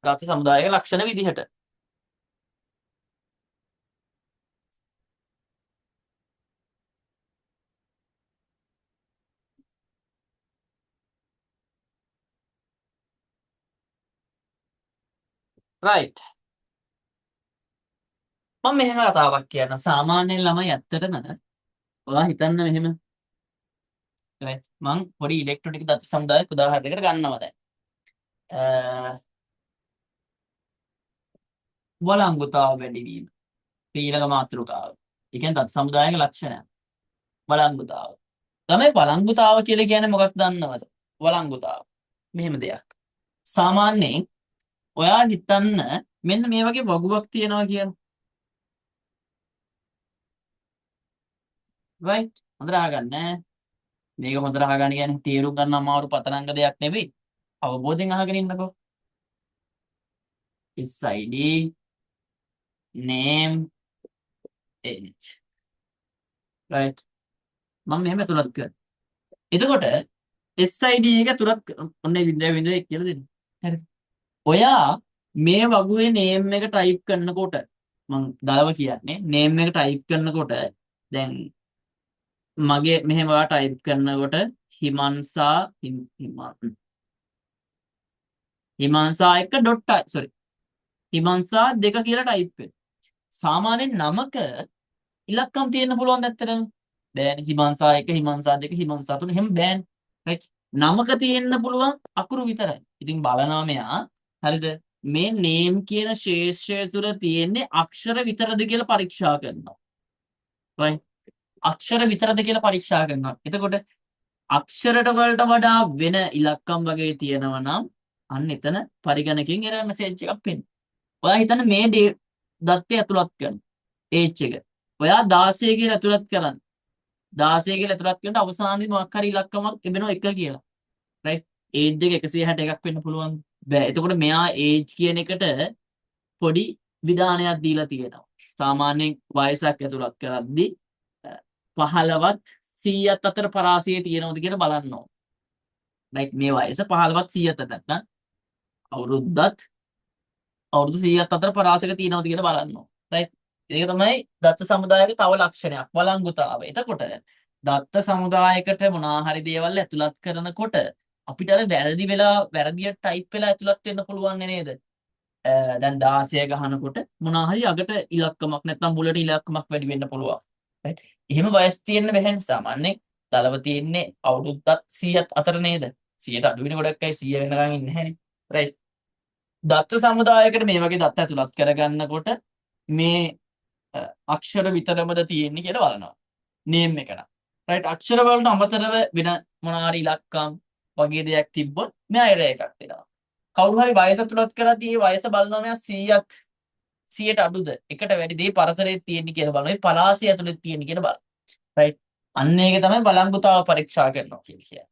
රාත්‍රී සමුදායක ලක්ෂණ විදිහට. right මම මෙහෙම කතාවක් කියන්න සාමාන්‍යයෙන් ළමයි ඇත්තටම ඔයා හිතන්න මෙහෙම right මං පොඩි ඉලෙක්ට්‍රොනික දත්ත සමුදායක් උදාහරණයකට ගන්නවා දැන් වළංගුතාව වැඩිවීම ඊළඟ මාතෘකාව ඒ කියන්නේ දත්ත සමුදායක ලක්ෂණය වළංගුතාව තමයි වළංගුතාව කියලා කියන්නේ මොකක්ද දන්නවද වළංගුතාව මෙහෙම දෙයක් සාමාන්‍යයෙන් ඔයා හිතන්න මෙන්න මේ වගේ වගුවක් තියෙනවා කියන right හොඳට අහගන්න මේක හොඳට අහගන්න කියන්නේ තේරුම් ගන්න අමාරු පතනංග දෙයක් නෙවෙයි අවබෝධයෙන් අහගෙන ඉන්නකෝ SID name age right මම මෙහෙම ඇතුළත් කරනවා එතකොට SID එක ඇතුළත් ඔන්නේ විද්‍යාව වින්දෝ කියලා දෙන්න හරිද ඔයා මේ වගුවේ නේම් එක ටයිප් කරනකොට මම දලව කියන්නේ නේම් එක ටයිප් කරනකොට දැන් මගේ මෙහෙම ඔයා ටයිප් කරනකොට හිමන්සා හිමන්සා එක ඩොට් සෝරි හිමන්සා දෙක කියලා ටයිප් වෙනවා සාමාන්‍යයෙන් නමක ඉලක්කම් තියෙන්න පුළුවන් ඇත්තටම බෑනේ හිමන්සා එක හිමන්සා දෙක හිමන්සා තුන එහෙම බෑනේ රයිට් නමක තියෙන්න පුළුවන් අකුරු විතරයි ඉතින් බලනවා මෙයා හරිද මේ නේම් කියන ශේෂ්ත්‍රය තුල තියෙන්නේ අක්ෂර විතරද කියලා පරීක්ෂා කරනවා රයිට් අක්ෂර විතරද කියලා පරීක්ෂා කරනවා එතකොට අක්ෂරට වලට වඩා වෙන ඉලක්කම් වගේ තියෙනවා නම් අන්න එතන පරිගණකයෙන් එරර් මෙසේජ් එකක් පෙන්නනවා ඔයා හිතන්න මේ දත්තය ඇතුළත් කරන ඒජ් එක ඔයා 16 කියලා ඇතුළත් කරන්න 16 කියලා ඇතුළත් කරනට අවසානයේ මොකක් හරි ඉලක්කමක් තිබෙනවා 1 කියලා රයිට් ඒජ් එක 161ක් වෙන්න පුළුවන් බෑ එතකොට මෙයා ඒජ් කියන එකට පොඩි විධානයක් දීලා තියෙනවා සාමාන්‍යයෙන් වයසක් ඇතුළත් කරද්දී 15ත් 100ත් අතර පරාසය තියෙනවද කියලා බලන්න ඕන රයිට් මේ වයස 15ත් 100ත් නැත්නම් අවුරුද්දත් අවුරුදු 100ක් අතර පරාසක තියෙනවද කියලා බලන්න ඕන. රයිට්. ඒක තමයි දත්ත සමුදායක තව ලක්ෂණයක් වළංගුතාවය. එතකොට දත්ත සමුදායකට මොනවා හරි දේවල් ඇතුළත් කරනකොට අපිට අර වැරදි වෙලා වැරදියට ටයිප් වෙලා ඇතුළත් වෙන්න පුළුවන් නේද? දැන් 16 ගහනකොට මොනවා හරි අගට ඉලක්කමක් නැත්නම් මුලට ඉලක්කමක් වැඩි වෙන්න පුළුවන්. රයිට්. එහෙම වයස් තියෙන්න බැහැ සාමාන්‍යයෙන් දලව තියෙන්නේ අවුරුද්දත් 100ත් අතර නේද? 100ට අඩු වෙන ගොඩක්යි 100 වෙනකන් ඉන්නේ නැහැනේ. රයිට්. දත්ත සමුදායකට මේ වගේ දත්ත ඇතුළත් කරගන්නකොට මේ අක්ෂර විතරමද තියෙන්නේ කියලා බලනවා. නේම් එක නම්. රයිට් අක්ෂර වලට අමතරව වෙන මොනාරි ඉලක්කම් වගේ දෙයක් තිබ්බොත් මෙයා එරර් එකක් දෙනවා. කවුරු හරි වයස ඇතුළත් කරද්දී ඒ වයස බලනවා මෙයා 100ක් 100ට අඩුද එකට වැඩි දේ පරතරයේ තියෙන්නේ කියලා බලනවා. ඒ පලාසිය ඇතුළේ තියෙන්නේ කියලා බලනවා. රයිට් අන්න ඒක තමයි බලංගුතාව පරීක්ෂා කරනවා කියන්නේ.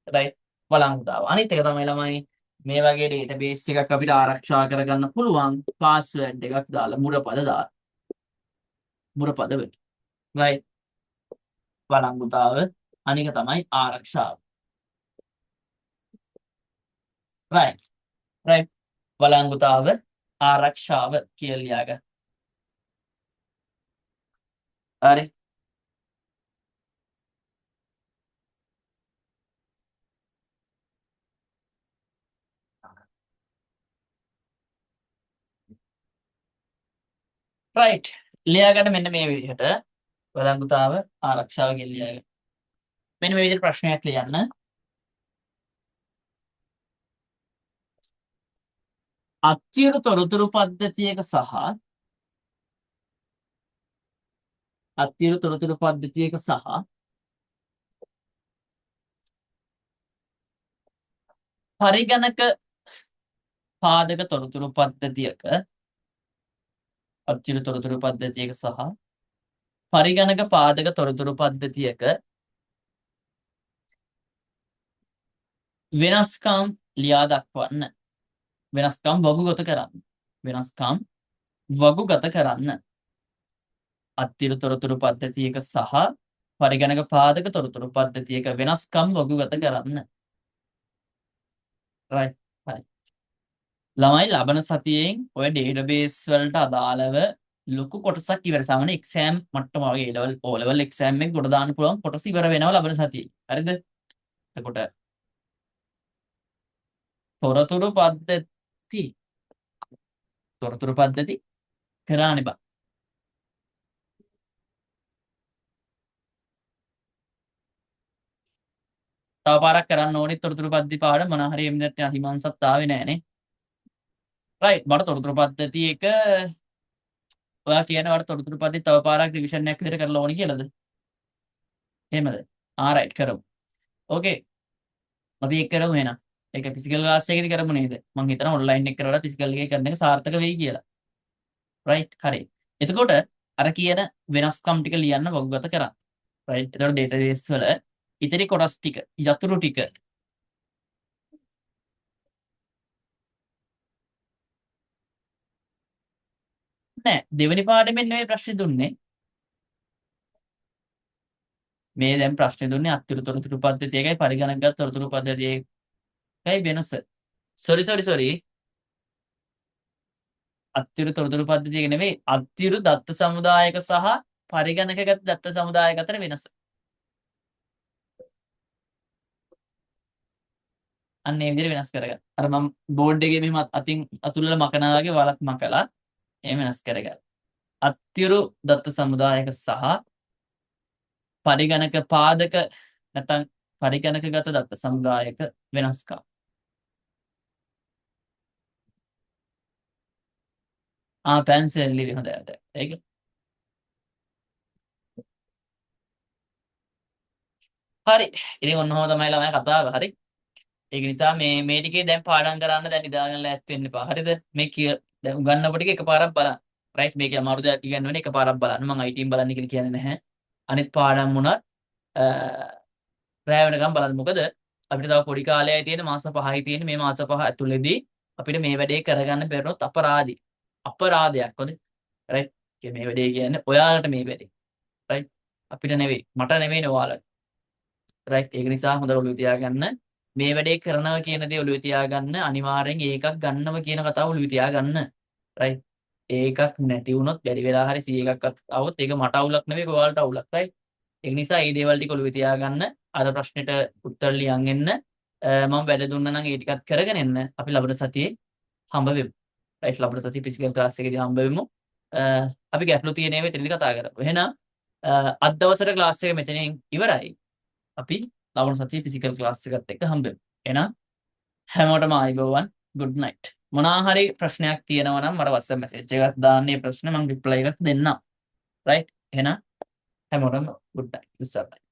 රයිට් බලංගුතාව. අනිත් එක තමයි ළමයි මේ වගේ ඩේටාබේස් එකක් අපිට ආරක්ෂා කරගන්න පුළුවන් පාස්වර්ඩ් එකක් දාලා මුරපද දාලා මුරපද වෙන්න. right වළංගුතාව අනික තමයි ආරක්ෂාව. right right වළංගුතාව ආරක්ෂාව කියලා ලියාගන්න. හරි right ලියාගන්න මෙන්න මේ විදිහට වළංගුතාව ආරක්ෂාව කියලා ලියාගන්න. මෙන්න මේ විදිහට ප්‍රශ්නයක් ලියන්න. අත්‍යවශ්‍ය තොරතුරු පද්ධතියක සහ අත්‍යවශ්‍ය තොරතුරු පද්ධතියක සහ පරිගණක පාදක තොරතුරු පද්ධතියක අත්‍යවශ්‍ය තොරතුරු පද්ධතියක සහ පරිගණක පාදක තොරතුරු පද්ධතියක වෙනස්කම් ලියා දක්වන්න. වෙනස්කම් වගුගත කරන්න. වෙනස්කම් වගුගත කරන්න. අත්‍යවශ්‍ය තොරතුරු පද්ධතියක සහ පරිගණක පාදක තොරතුරු පද්ධතියක වෙනස්කම් වගුගත කරන්න. right right ළමයි ලබන සතියෙන් ඔය ඩේටාබේස් වලට අදාළව ලොකු කොටසක් ඉවර සාමාන්‍ය එක්සෑම් මට්ටම වගේ ලෙවල් O level එක්සෑම් එක ගොඩ දාන්න පුළුවන් කොටස ඉවර වෙනවා ලබන සතියේ. හරිද? එතකොට තොරතුරු පද්ධති තොරතුරු පද්ධති කරානේ බා. තව පාරක් කරන්න ඕනේ තොරතුරු පද්ධති පාඩම මොනවා හරි එන්න නැත්නම් හිමංසත් ආවේ නෑනේ. රයිට් මට තොරතුරු පද්ධති එක ඔයා කියනවාට තොරතුරු පද්ධති තව පාරක් රිවිෂන් එකක් විතර කරලා ඕනේ කියලාද? එහෙමද? රයිට් කරමු. ඕකේ. අපි ඒක කරමු එහෙනම්. ඒක ෆිසිකල් ක්ලාස් එකේදී කරමු නේද? මම හිතනවා ඔන්ලයින් එක කරලා ෆිසිකල් එකේ කරන එක සාර්ථක වෙයි කියලා. රයිට් හරි. එතකොට අර කියන වෙනස්කම් ටික ලියන්න වගුගත කරන්න. රයිට්. එතකොට ඩේටාබේස් වල ඉතිරි කොටස් ටික යතුරු ටික නෑ දෙවෙනි පාඩමෙන් නෙවෙයි ප්‍රශ්නේ දුන්නේ. මේ දැන් ප්‍රශ්නේ දුන්නේ අත්තිරු තොරතුරු පද්ධතිය එකයි පරිගණකගත තොරතුරු පද්ධතිය එකයි වෙනස. සෝරි. අත්තිරු තොරතුරු පද්ධතිය එක නෙවෙයි අත්තිරු දත්ත සමුදායක සහ පරිගණකගත දත්ත සමුදායක අතර වෙනස. අන්න ඒ විදිහට වෙනස් කරගන්න. අර මම බෝඩ් එකේ මෙහෙම අතින් අතුල්ල මකනා වගේ වලක් මකලා එහෙම වෙනස් කරගන්න. අත්තිරු දත්ත සමුදායක සහ පරිගණක පාදක නැත්නම් පරිගණකගත දත්ත සමුදායක වෙනස්කම්. පැන්සල් ලිවි හොඳයි. ඒක හරි. ඉතින් ඔන්න ඔහොම තමයි ළමයි කතාව. හරි. ඒක නිසා මේ ටිකේ දැන් පාඩම් කරන්න දැන් නිදාගෙන ලෑස්ති වෙන්න එපා. හරිද? මේ දැන් උගන්නපු ටික එකපාරක් බලන්න. රයිට් මේකේ අමාරු දෙයක් ඉගෙනවෙන්නේ එකපාරක් බලන්න. මම IT බලන්න කියලා කියන්නේ නැහැ. අනිත් පාඩම් වුණත් රෑ වෙනකම් බලන්න. මොකද අපිට තව පොඩි කාලයයි තියෙන මාස 5යි තියෙන මේ මාස 5 ඇතුළතදී අපිට මේ වැඩේ කරගන්න බැරිනොත් අපරාධි. අපරාධයක් හොඳේ. රයිට්. මේ වැඩේ කියන්නේ ඔයාලට මේ වැඩේ. රයිට්. අපිට නෙවෙයි. මට නෙවෙයිනේ ඔයාලට. රයිට්. ඒක නිසා හොඳට ඔළුවේ තියාගන්න. මේ වැඩේ කරනවා කියන දේ ඔළුවේ තියාගන්න. අනිවාර්යෙන් ඒකක් ගන්නව කියන කතාව ඔළුවේ තියාගන්න. රයිට්. ඒකක් නැති වුණොත් බැරි වෙලා හරි 100ක්වත් આવොත් ඒක මට අවුලක් නෙවෙයි ඔයාලට අවුලක්. රයිට්. ඒක නිසා මේ දේවල් ටික ඔළුවේ තියාගන්න. අර ප්‍රශ්නෙට උත්තර ලියන් එන්න. මම වැඩ දුන්නා නම් ඒ ටිකත් කරගෙන එන්න. අපි ලබන සතියේ හම්බ වෙමු. රයිට්. ලබන සතියේ ෆිසිකල් ක්ලාස් එකේදී හම්බ වෙමු. අපි ගැටලු තියෙන ඒවා එතනදී කතා කරමු. එහෙනම් අද දවසට ක්ලාස් එක මෙතනින් ඉවරයි. අපි ලබන සතියේ ෆිසිකල් ක්ලාස් එකත් එක්ක හම්බ වෙමු. එහෙනම් හැමෝටම ආයිබෝවන් good night. මොනවා හරි ප්‍රශ්නයක් තියෙනවා නම් මට WhatsApp message එකක් දාන්න. ඒ ප්‍රශ්න මම reply එකක් දෙන්නම්. right එහෙනම් හැමෝටම good night. ඉස්සරහට